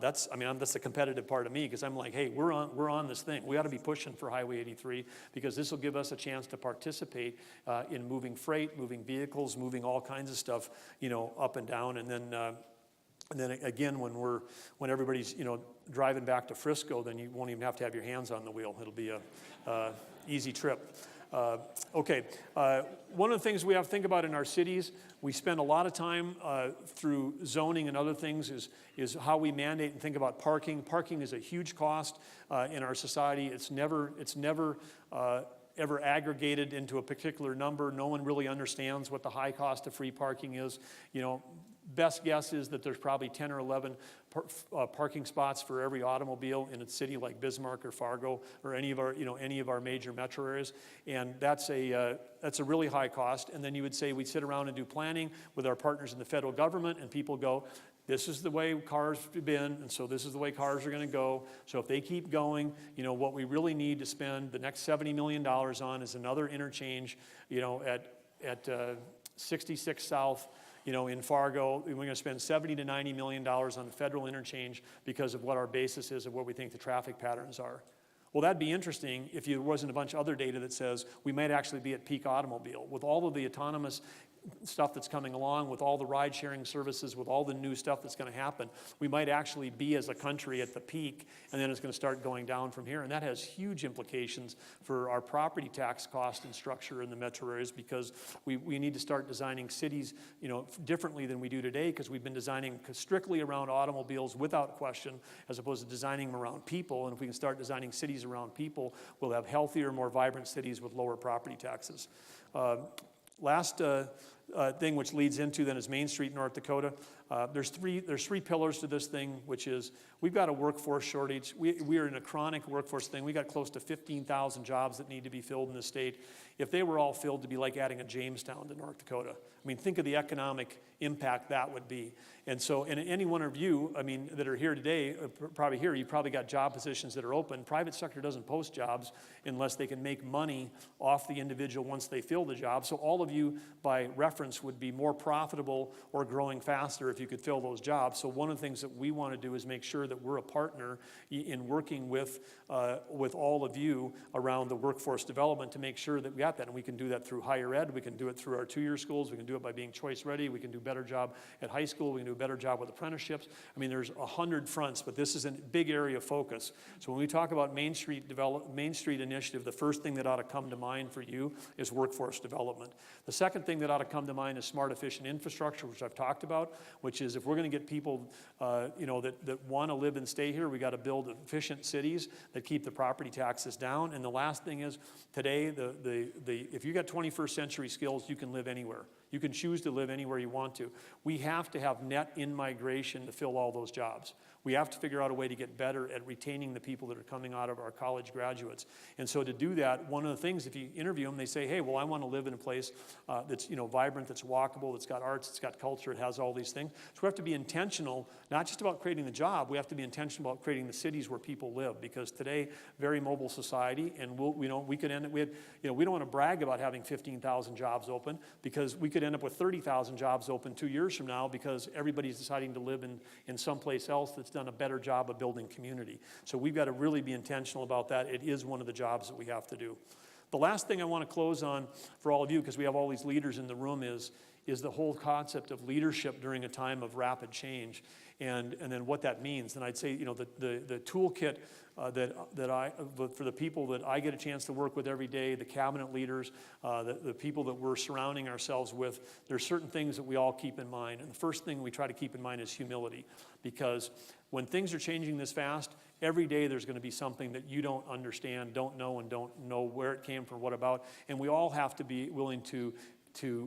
That's the competitive part of me, because I'm like, hey, we're on this thing. We ought to be pushing for Highway 83, because this will give us a chance to participate in moving freight, moving vehicles, moving all kinds of stuff, you know, up and down. And then again, when everybody's, you know, driving back to Frisco, then you won't even have to have your hands on the wheel. It'll be a easy trip. Okay, one of the things we have to think about in our cities, we spend a lot of time through zoning and other things, is how we mandate and think about parking. Parking is a huge cost in our society. It's never ever aggregated into a particular number. No one really understands what the high cost of free parking is. You know, best guess is that there's probably 10 or 11 parking spots for every automobile in a city like Bismarck or Fargo or any of our major metro areas, and that's a really high cost. And then you would say we sit around and do planning with our partners in the federal government, and people go, this is the way cars have been, and so this is the way cars are going to go. So if they keep going, you know, what we really need to spend the next $70 million on is another interchange, you know, at 66 South, you know, in Fargo. We're going to spend $70 to $90 million on the federal interchange because of what our basis is of what we think the traffic patterns are. Well, that'd be interesting if there wasn't a bunch of other data that says we might actually be at peak automobile. With all of the autonomous stuff that's coming along, with all the ride-sharing services, with all the new stuff that's going to happen, we might actually be as a country at the peak, and then it's going to start going down from here. And that has huge implications for our property tax cost and structure in the metro areas, because we need to start designing cities, you know, differently than we do today, because we've been designing strictly around automobiles without question, as opposed to designing them around people. And if we can start designing cities around people, we'll have healthier, more vibrant cities with lower property taxes. Last thing, which leads into then, is Main Street, North Dakota. There's three pillars to this thing, which is we've got a workforce shortage. We are in a chronic workforce thing. We got close to 15,000 jobs that need to be filled in the state. If they were all filled, to be like adding a Jamestown to North Dakota. I mean, think of the economic impact that would be. And so, and any one of you, I mean, that are here today, probably here, you probably got job positions that are open. Private sector doesn't post jobs unless they can make money off the individual once they fill the job. So all of you, by reference, would be more profitable or growing faster if you could fill those jobs. So one of the things that we want to do is make sure that we're a partner in working with all of you around the workforce development to make sure that we got that. And we can do that through higher ed. We can do it through our two-year schools. We can do it by being choice ready. We can do a better job at high school. We can do a better job with apprenticeships. I mean, there's 100 fronts, but this is a big area of focus. So when we talk about Main Street initiative, the first thing that ought to come to mind for you is workforce development. The second thing that ought to come to mind is smart, efficient infrastructure, which I've talked about, which is if we're going to get people, you know, that want to live and stay here, we got to build efficient cities that keep the property taxes down. And the last thing is, today, if you got 21st century skills, you can live anywhere. You can choose to live anywhere you want to. We have to have net in-migration to fill all those jobs. We have to figure out a way to get better at retaining the people that are coming out of our college graduates. And so to do that, one of the things, if you interview them, they say, hey, well, I want to live in a place that's, you know, vibrant, that's walkable, that's got arts, it's got culture, it has all these things. So we have to be intentional, not just about creating the job, we have to be intentional about creating the cities where people live, because today, very mobile society, and we could end up with, you know, we don't want to brag about having 15,000 jobs open, because we could end up with 30,000 jobs open 2 years from now, because everybody's deciding to live in someplace else that's done a better job of building community. So we've got to really be intentional about that. It is one of the jobs that we have to do. The last thing I want to close on for all of you, because we have all these leaders in the room, is is the whole concept of leadership during a time of rapid change, and then what that means. And I'd say, the toolkit for the people that I get a chance to work with every day, the cabinet leaders, the people that we're surrounding ourselves with, there's certain things that we all keep in mind. And the first thing we try to keep in mind is humility, because when things are changing this fast, every day there's going to be something that you don't understand, don't know, and don't know where it came from, what about. And we all have to be willing to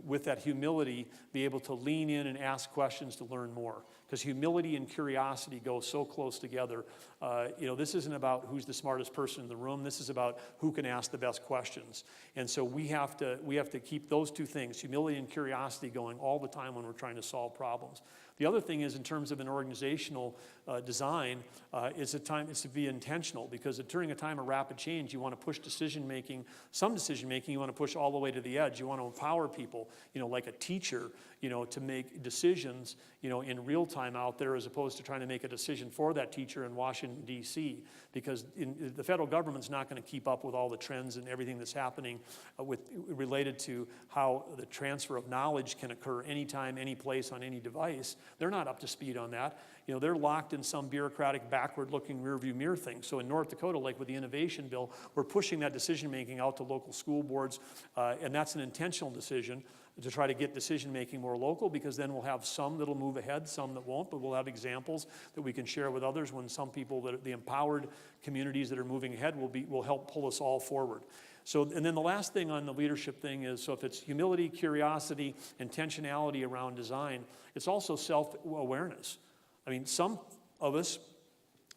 with that humility, be able to lean in and ask questions to learn more. Because humility and curiosity go so close together. This isn't about who's the smartest person in the room. This is about who can ask the best questions. And so we have to keep those two things, humility and curiosity, going all the time when we're trying to solve problems. The other thing is, in terms of an organizational design, is to be intentional, because during a time of rapid change, you want to push decision-making. Some decision-making you want to push all the way to the edge. You want to empower people, like a teacher, to make decisions, in real time out there, as opposed to trying to make a decision for that teacher in Washington, D.C., because the federal government's not going to keep up with all the trends and everything that's happening related to how the transfer of knowledge can occur anytime, any place, on any device. They're not up to speed on that. They're locked in some bureaucratic, backward-looking rearview mirror thing. So in North Dakota, like with the Innovation Bill, we're pushing that decision-making out to local school boards, and that's an intentional decision to try to get decision-making more local, because then we'll have some that'll move ahead, some that won't, but we'll have examples that we can share with others when some people, the empowered communities that are moving ahead, will help pull us all forward. So, and then the last thing on the leadership thing is, so if it's humility, curiosity, intentionality around design, it's also self-awareness. I mean, some of us,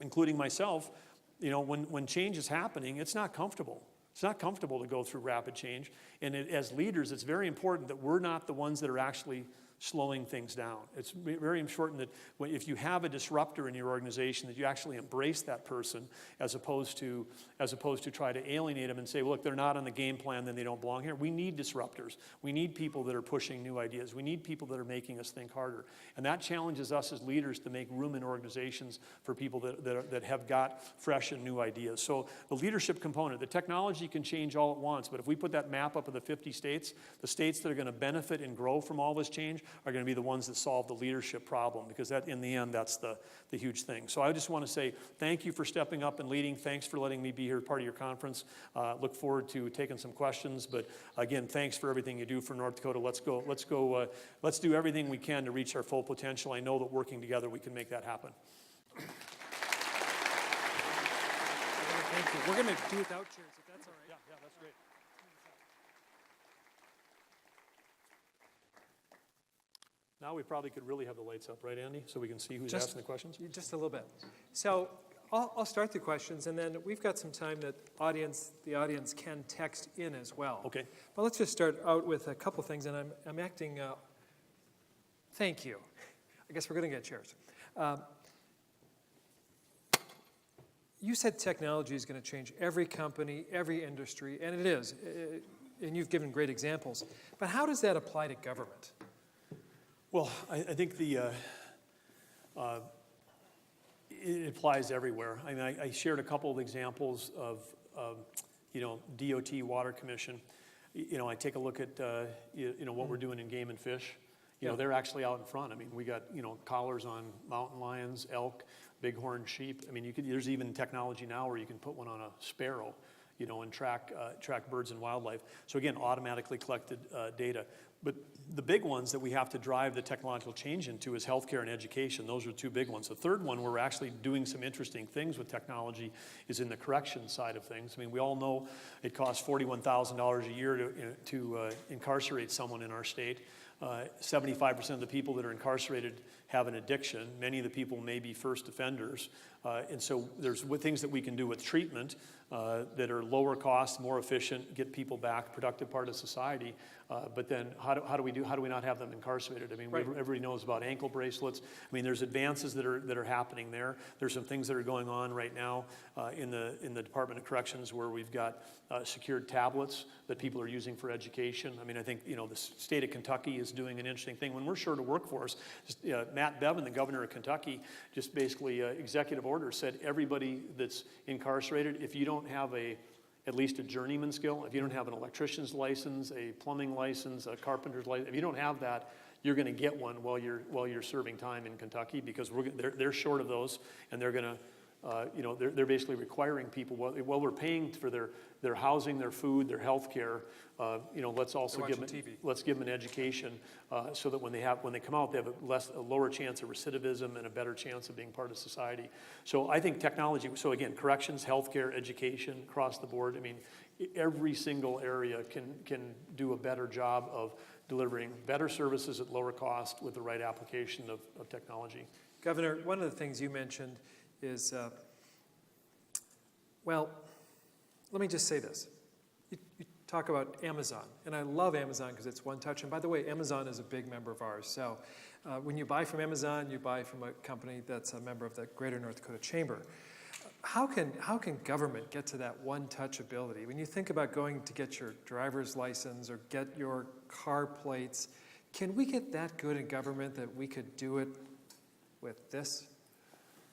including myself, when change is happening, it's not comfortable. It's not comfortable to go through rapid change. And as leaders, it's very important that we're not the ones that are actually slowing things down. It's very important that if you have a disruptor in your organization, that you actually embrace that person, as opposed to try to alienate them and say, well, look, they're not on the game plan, then they don't belong here. We need disruptors. We need people that are pushing new ideas. We need people that are making us think harder. And that challenges us as leaders to make room in organizations for people that have got fresh and new ideas. So the leadership component, the technology can change all at once, but if we put that map up of the 50 states, the states that are going to benefit and grow from all this change are going to be the ones that solve the leadership problem, because that, in the end, that's the huge thing. So I just want to say thank you for stepping up and leading. Thanks for letting me be here, part of your conference. Look forward to taking some questions. But again, thanks for everything you do for North Dakota. Let's do everything we can to reach our full potential. I know that working together, we can make that happen. Thank you. We're going to do without chairs, if that's all right. Yeah, that's great. Now we probably could really have the lights up, right, Andy? So we can see who's asking the questions? Just a little bit. So I'll start the questions, and then we've got some time that the audience can text in as well. Okay. But let's just start out with a couple things, and I'm acting, thank you. I guess we're going to get chairs. You said technology is going to change every company, every industry, and it is. And you've given great examples. But how does that apply to government? Well, I think it applies everywhere. I mean, I shared a couple of examples of DOT Water Commission. I take a look at what we're doing in game and fish. They're actually out in front. I mean, we got collars on mountain lions, elk, bighorn sheep. I mean, there's even technology now where you can put one on a sparrow, and track birds and wildlife. So again, automatically collected data. But the big ones that we have to drive the technological change into is healthcare and education. Those are two big ones. The third one, where we're actually doing some interesting things with technology, is in the correction side of things. I mean, we all know it costs $41,000 a year to incarcerate someone in our state. 75% of the people that are incarcerated have an addiction. Many of the people may be first offenders. And so there's things that we can do with treatment that are lower cost, more efficient, get people back, productive part of society. But then how do we not have them incarcerated? I mean, right. Everybody knows about ankle bracelets. I mean, there's advances that are happening there. There's some things that are going on right now in the Department of Corrections, where we've got secured tablets that people are using for education. I mean, I think the state of Kentucky is doing an interesting thing. When we're short of workforce, Matt Bevin, the governor of Kentucky, just basically executive order said everybody that's incarcerated, if you don't have a at least a journeyman skill. If you don't have an electrician's license, a plumbing license, a carpenter's license, if you don't have that, you're going to get one while you're serving time in Kentucky, because they're short of those, and they're going to, they're basically requiring people, while we're paying for their housing, their food, their health care, let's also give them an education, so that when they come out, they have a lower chance of recidivism and a better chance of being part of society. So I think technology, so again, corrections, healthcare, education, across the board, I mean, every single area can do a better job of delivering better services at lower cost with the right application of technology. Governor, one of the things you mentioned is, well, let me just say this. You talk about Amazon, and I love Amazon because it's one touch. And by the way, Amazon is a big member of ours. So when you buy from Amazon, you buy from a company that's a member of the Greater North Dakota Chamber. How can government get to that one-touch ability? When you think about going to get your driver's license or get your car plates, can we get that good in government that we could do it with this?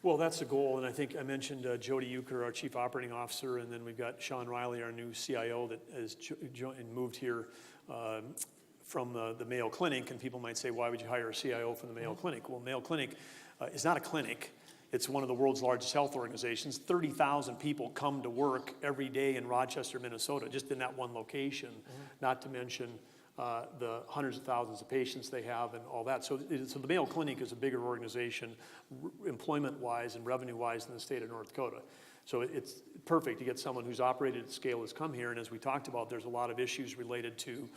Well, that's the goal, and I think I mentioned Jody Euchre, our Chief Operating Officer, and then we've got Sean Riley, our new CIO, that has moved here from the Mayo Clinic, and people might say, why would you hire a CIO from the Mayo Clinic? Well, Mayo Clinic is not a clinic. It's one of the world's largest health organizations. 30,000 people come to work every day in Rochester, Minnesota, just in that one location, not to mention the hundreds of thousands of patients they have and all that. So the Mayo Clinic is a bigger organization, employment-wise and revenue-wise, in the state of North Dakota. So it's perfect to get someone who's operated at scale has come here. And as we talked about, there's a lot of issues related to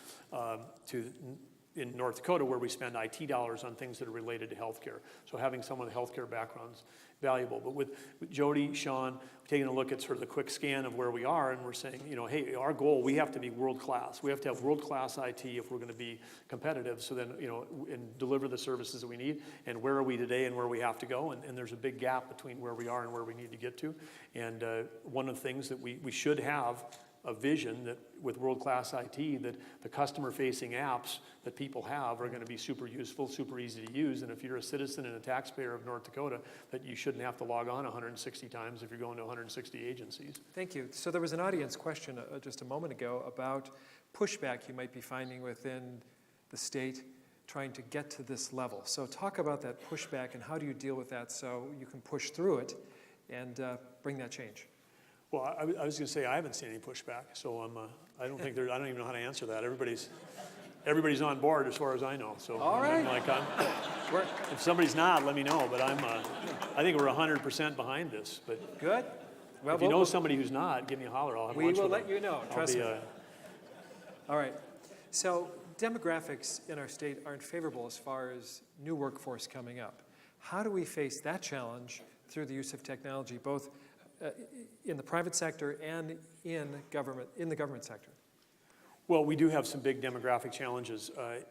in North Dakota, where we spend IT dollars on things that are related to healthcare. So having someone with a healthcare background's valuable. But with Jody, Sean, taking a look at sort of the quick scan of where we are, and we're saying, hey, our goal, we have to be world-class. We have to have world-class IT if we're going to be competitive, so then, and deliver the services that we need. And where are we today and where we have to go? And there's a big gap between where we are and where we need to get to. And one of the things that we should have a vision that with world-class IT, that the customer-facing apps that people have are going to be super useful, super easy to use. And if you're a citizen and a taxpayer of North Dakota, that you shouldn't have to log on 160 times if you're going to 160 agencies. Thank you. So there was an audience question just a moment ago about pushback you might be finding within the state trying to get to this level. So talk about that pushback and how do you deal with that so you can push through it and bring that change. Well, I was going to say I haven't seen any pushback, so I don't think I don't even know how to answer that. Everybody's on board as far as I know. So all right. If somebody's not, let me know. But I think we're 100% behind this. But good. Well, if you know somebody who's not, give me a holler. I'll have lunch with them. We will let you know. Trust me. All right. So demographics in our state aren't favorable as far as new workforce coming up. How do we face that challenge through the use of technology, both in the private sector and in the government sector? Well, we do have some big demographic challenges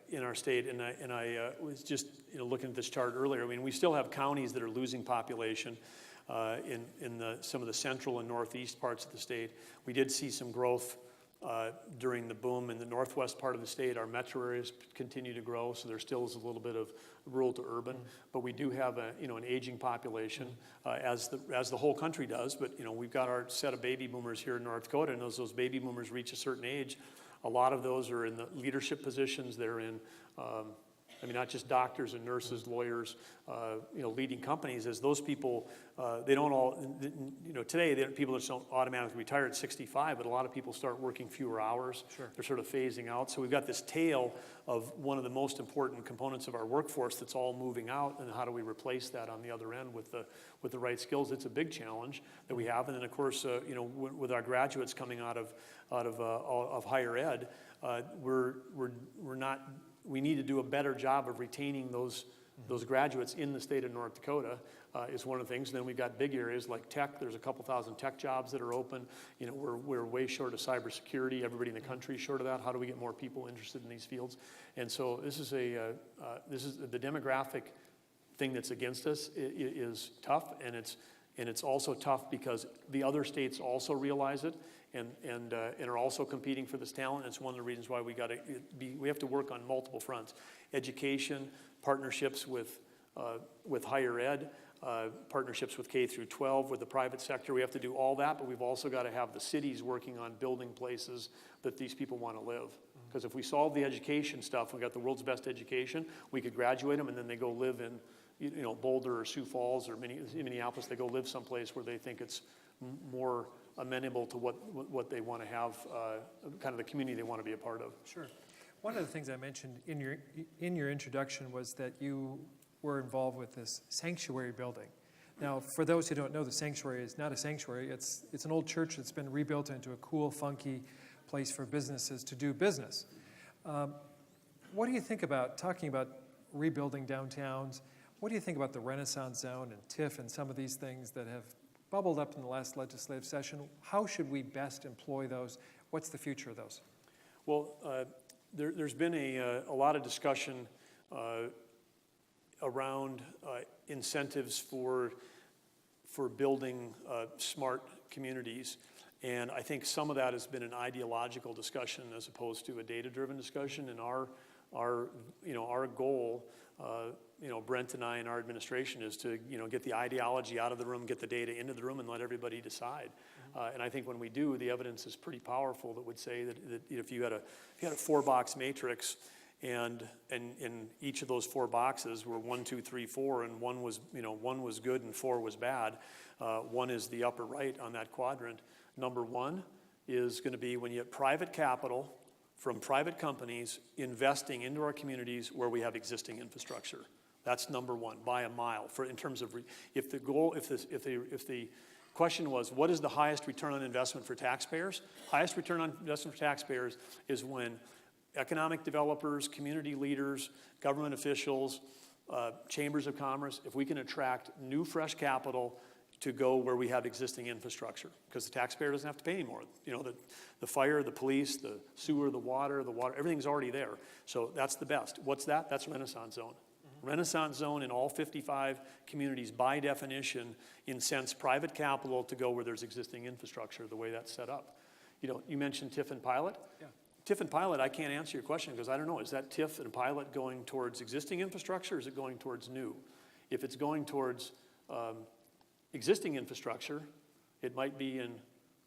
in our state, and I was just looking at this chart earlier. I mean, we still have counties that are losing population in some of the central and northeast parts of the state. We did see some growth during the boom in the northwest part of the state. Our metro areas continue to grow, so there still is a little bit of rural to urban. But we do have an aging population, as the whole country does. But we've got our set of baby boomers here in North Dakota, and as those baby boomers reach a certain age, a lot of those are in the leadership positions. They're in not just doctors and nurses, lawyers, leading companies. As those people, they don't all, today people just don't automatically retire at 65, but a lot of people start working fewer hours. Sure. They're sort of phasing out. So we've got this tail of one of the most important components of our workforce that's all moving out, and how do we replace that on the other end with the right skills? It's a big challenge that we have, and then of course, with our graduates coming out of higher ed, we need to do a better job of retaining those graduates in the state of North Dakota is one of the things. And then we've got big areas like tech. There's a couple thousand tech jobs that are open. We're way short of cybersecurity. Everybody in the country is short of that. How do we get more people interested in these fields? And so this is the demographic thing that's against us is tough, and it's also tough because the other states also realize it and are also competing for this talent. It's one of the reasons why we have to work on multiple fronts: education, partnerships with higher ed, partnerships with K through 12, with the private sector. We have to do all that, but we've also got to have the cities working on building places that these people want to live. Because if we solve the education stuff, we got the world's best education, we could graduate them and then they go live in, you know, Boulder or Sioux Falls or Minneapolis. They go live someplace where they think it's more amenable to what they want to have, kind of the community they want to be a part of. Sure. One of the things I mentioned in your introduction was that you were involved with this sanctuary building. Now, for those who don't know, the sanctuary is not a sanctuary. It's an old church that's been rebuilt into a cool, funky place for businesses to do business. What do you think about talking about rebuilding downtowns? What do you think about the Renaissance Zone and TIF and some of these things that have bubbled up in the last legislative session? How should we best employ those? What's the future of those? Well, there's been a lot of discussion around incentives for building smart communities. And I think some of that has been an ideological discussion as opposed to a data-driven discussion. And our goal, Brent and I and our administration is to, get the ideology out of the room, get the data into the room, and let everybody decide. And I think when we do, the evidence is pretty powerful that would say that if you had a 4-box matrix, and in each of those 4 boxes were 1, 2, 3, 4, and one was good and 4 was bad. 1 is the upper right on that quadrant. Number 1 is going to be when you have private capital from private companies investing into our communities where we have existing infrastructure. That's number 1 by a mile. In terms of if the question was, what is the highest return on investment for taxpayers? Highest return on investment for taxpayers is when economic developers, community leaders, government officials, chambers of commerce, if we can attract new, fresh capital to go where we have existing infrastructure, because the taxpayer doesn't have to pay anymore. The fire, the police, the sewer, the water, everything's already there. So that's the best. What's that? That's Renaissance Zone. Renaissance Zone in all 55 communities, by definition, incents private capital to go where there's existing infrastructure, the way that's set up. You mentioned TIF and pilot. Yeah. TIF and pilot, I can't answer your question because I don't know. Is that TIF and pilot going towards existing infrastructure or is it going towards new? If it's going towards existing infrastructure, it might be in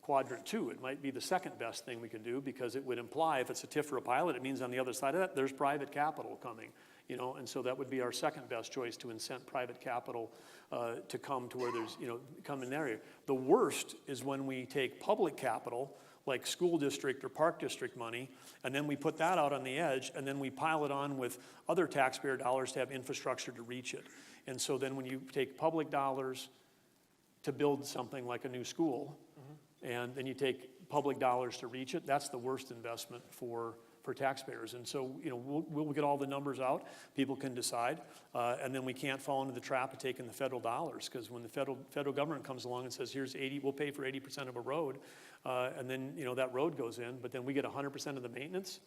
quadrant 2. It might be the second best thing we can do because it would imply if it's a TIF or a pilot, it means on the other side of that, there's private capital coming. And so that would be our second best choice to incent private capital to come to where there's, come in the area. The worst is when we take public capital, like school district or park district money, and then we put that out on the edge, and then we pile it on with other taxpayer dollars to have infrastructure to reach it. And so then when you take public dollars to build something like a new school, and then you take public dollars to reach it, that's the worst investment for taxpayers. And so, we'll get all the numbers out. People can decide. And then we can't fall into the trap of taking the federal dollars, because when the federal government comes along and says, here's 80, we'll pay for 80% of a road, and then, that road goes in, but then we get 100% of the maintenance.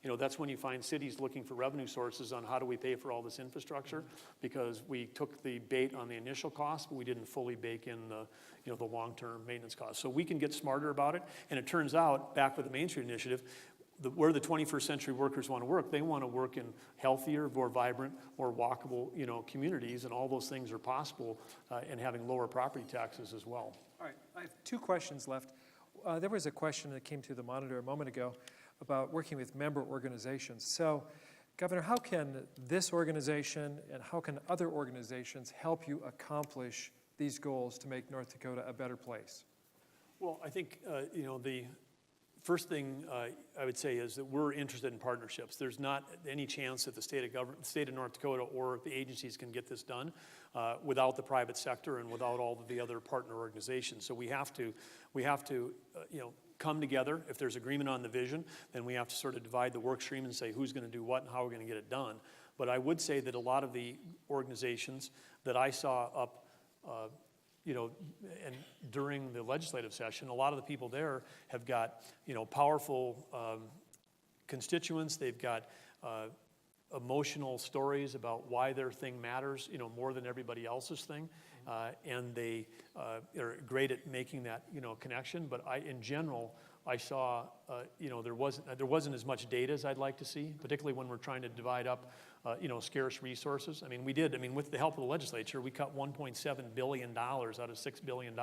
Yeah. That's when you find cities looking for revenue sources on how do we pay for all this infrastructure, because we took the bait on the initial cost, but we didn't fully bake in the long-term maintenance costs. So we can get smarter about it. And it turns out, back with the Main Street Initiative, where the 21st century workers want to work, they want to work in healthier, more vibrant, more walkable, communities, and all those things are possible, and having lower property taxes as well. All right, I have 2 questions left. There was a question that came through the monitor a moment ago about working with member organizations. So, Governor, how can this organization and how can other organizations help you accomplish these goals to make North Dakota a better place? Well, I think, the first thing I would say is that we're interested in partnerships. There's not any chance that the state of North Dakota or the agencies can get this done without the private sector and without all of the other partner organizations. So we have to come together. If there's agreement on the vision, then we have to sort of divide the work stream and say who's going to do what and how we're going to get it done. But I would say that a lot of the organizations that I saw up and during the legislative session, a lot of the people there have got, powerful constituents. They've got emotional stories about why their thing matters, more than everybody else's thing. And they are great at making that, connection. But in general, I saw there wasn't as much data as I'd like to see, particularly when we're trying to divide up, scarce resources. I mean, with the help of the legislature, we cut $1.7 billion out of $6 billion,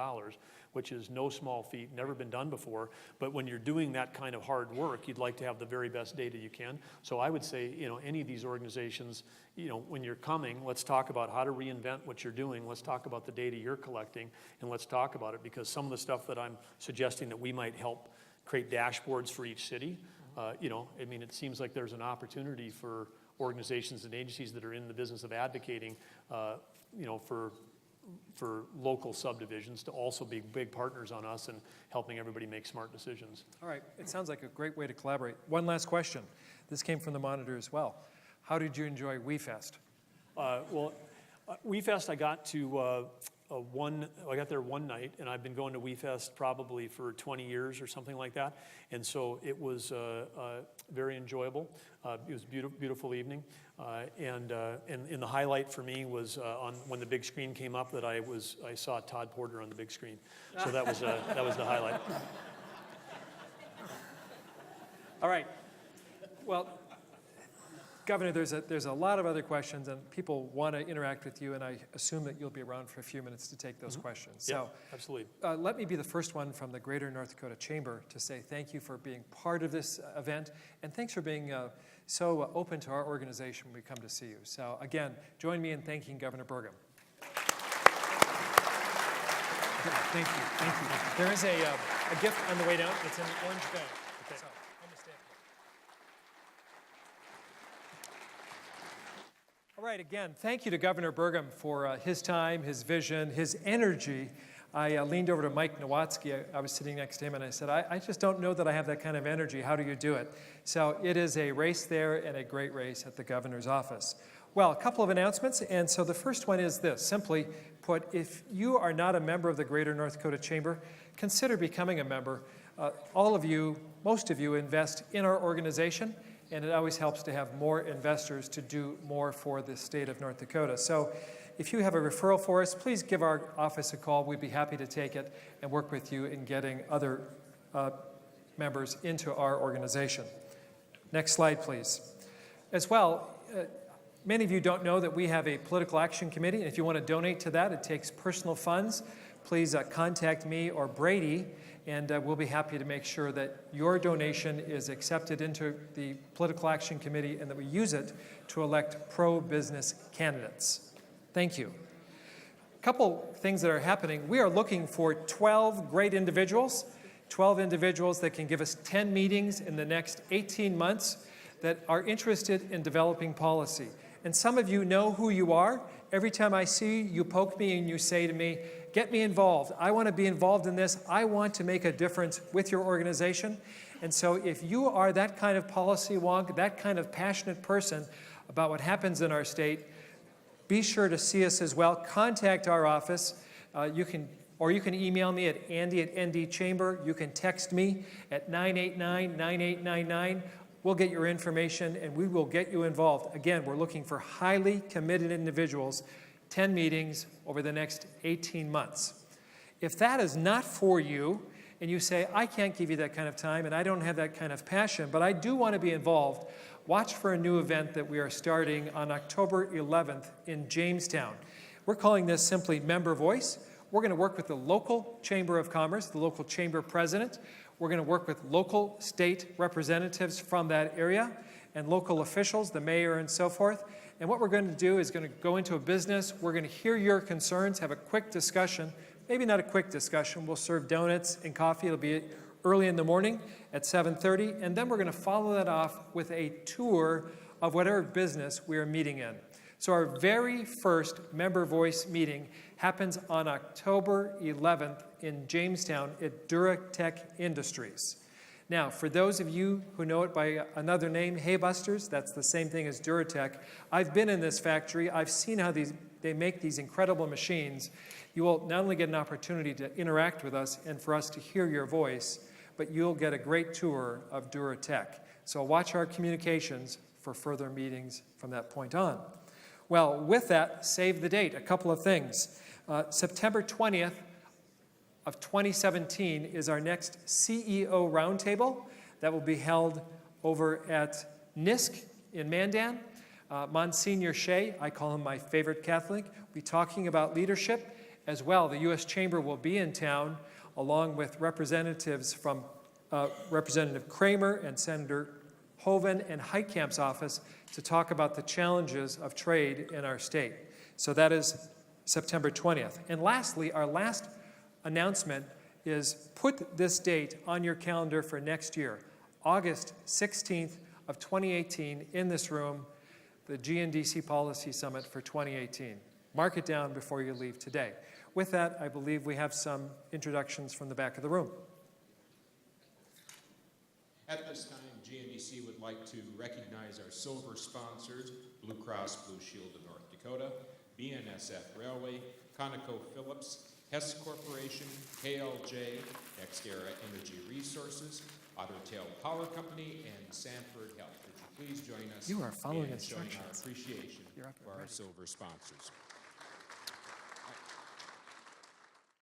which is no small feat, never been done before. But when you're doing that kind of hard work, you'd like to have the very best data you can. So I would say, any of these organizations, when you're coming, let's talk about how to reinvent what you're doing. Let's talk about the data you're collecting, and let's talk about it, because some of the stuff that I'm suggesting that we might help create dashboards for each city. It seems like there's an opportunity for organizations and agencies that are in the business of advocating, for local subdivisions to also be big partners on us and helping everybody make smart decisions. All right, it sounds like a great way to collaborate. One last question. This came from the monitor as well. How did you enjoy WeFest? WeFest, I got to I got there one night, and I've been going to WeFest probably for 20 years or something like that, and so it was very enjoyable. It was a beautiful evening, and the highlight for me was when the big screen came up that I saw Todd Porter on the big screen, so that was the highlight. All right. Well, Governor, there's a lot of other questions, and people want to interact with you, and I assume that you'll be around for a few minutes to take those questions. Yeah, so, absolutely. Let me be the first one from the Greater North Dakota Chamber to say thank you for being part of this event, and thanks for being so open to our organization when we come to see you. So again, join me in thanking Governor Burgum. Thank you. There is a gift on the way down. It's in an orange bag. Okay. So, almost there. All right, again, thank you to Governor Burgum for his time, his vision, his energy. I leaned over to Mike Nowatzki. I was sitting next to him, and I said, I just don't know that I have that kind of energy. How do you do it? So it is a race there, and a great race at the governor's office. Well, a couple of announcements, and so the first one is this. Simply put, if you are not a member of the Greater North Dakota Chamber, consider becoming a member. All of you, most of you, invest in our organization, and it always helps to have more investors to do more for the state of North Dakota. So if you have a referral for us, please give our office a call. We'd be happy to take it and work with you in getting other members into our organization. Next slide, please. As well, many of you don't know that we have a political action committee, and if you want to donate to that, it takes personal funds. Please contact me or Brady, and we'll be happy to make sure that your donation is accepted into the Political Action Committee and that we use it to elect pro-business candidates. Thank you. A couple things that are happening. We are looking for 12 great individuals, 12 individuals that can give us 10 meetings in the next 18 months that are interested in developing policy. And some of you know who you are. Every time I see you, you poke me and you say to me, get me involved. I want to be involved in this. I want to make a difference with your organization. And so if you are that kind of policy wonk, that kind of passionate person about what happens in our state, be sure to see us as well. Contact our office. You can email me at andy@ndchamber. You can text me at 989-9899. We'll get your information, and we will get you involved. Again, we're looking for highly committed individuals, 10 meetings over the next 18 months. If that is not for you, and you say, I can't give you that kind of time, and I don't have that kind of passion, but I do want to be involved, watch for a new event that we are starting on October 11th in Jamestown. We're calling this simply Member Voice. We're going to work with the local Chamber of Commerce, the local chamber president. We're going to work with local state representatives from that area and local officials, the mayor and so forth. And what we're going to do is going to go into a business. We're going to hear your concerns, have a quick discussion. Maybe not a quick discussion. We'll serve donuts and coffee. It'll be early in the morning at 7:30. And then we're going to follow that off with a tour of whatever business we are meeting in. So our very first Member Voice meeting happens on October 11th in Jamestown at Duratech Industries. Now, for those of you who know it by another name, Haybusters, that's the same thing as Duratech. I've been in this factory. I've seen how they make these incredible machines. You will not only get an opportunity to interact with us and for us to hear your voice, but you'll get a great tour of Duratech. So watch our communications for further meetings from that point on. Well, with that, save the date. A couple of things. September 20th of 2017 is our next CEO Roundtable. that will be held over at NISC in Mandan. Monsignor Shea, I call him my favorite Catholic, will be talking about leadership as well. The U.S. Chamber will be in town along with representatives from Representative Kramer and Senator Hoeven and Heitkamp's office to talk about the challenges of trade in our state. So that is September 20th. And lastly, our last announcement is put this date on your calendar for next year, August 16th of 2018 in this room, the GNDC Policy Summit for 2018. Mark it down before you leave today. With that, I believe we have some introductions from the back of the room. At this time, GNDC would like to recognize our silver sponsors, Blue Cross Blue Shield of North Dakota, BNSF Railway, ConocoPhillips, Hess Corporation, KLJ, NextEra Energy Resources, Otter Tail Power Company, and Sanford Health. Would you please join us You are following in showing our instructions. appreciation You're up for our already. silver sponsors.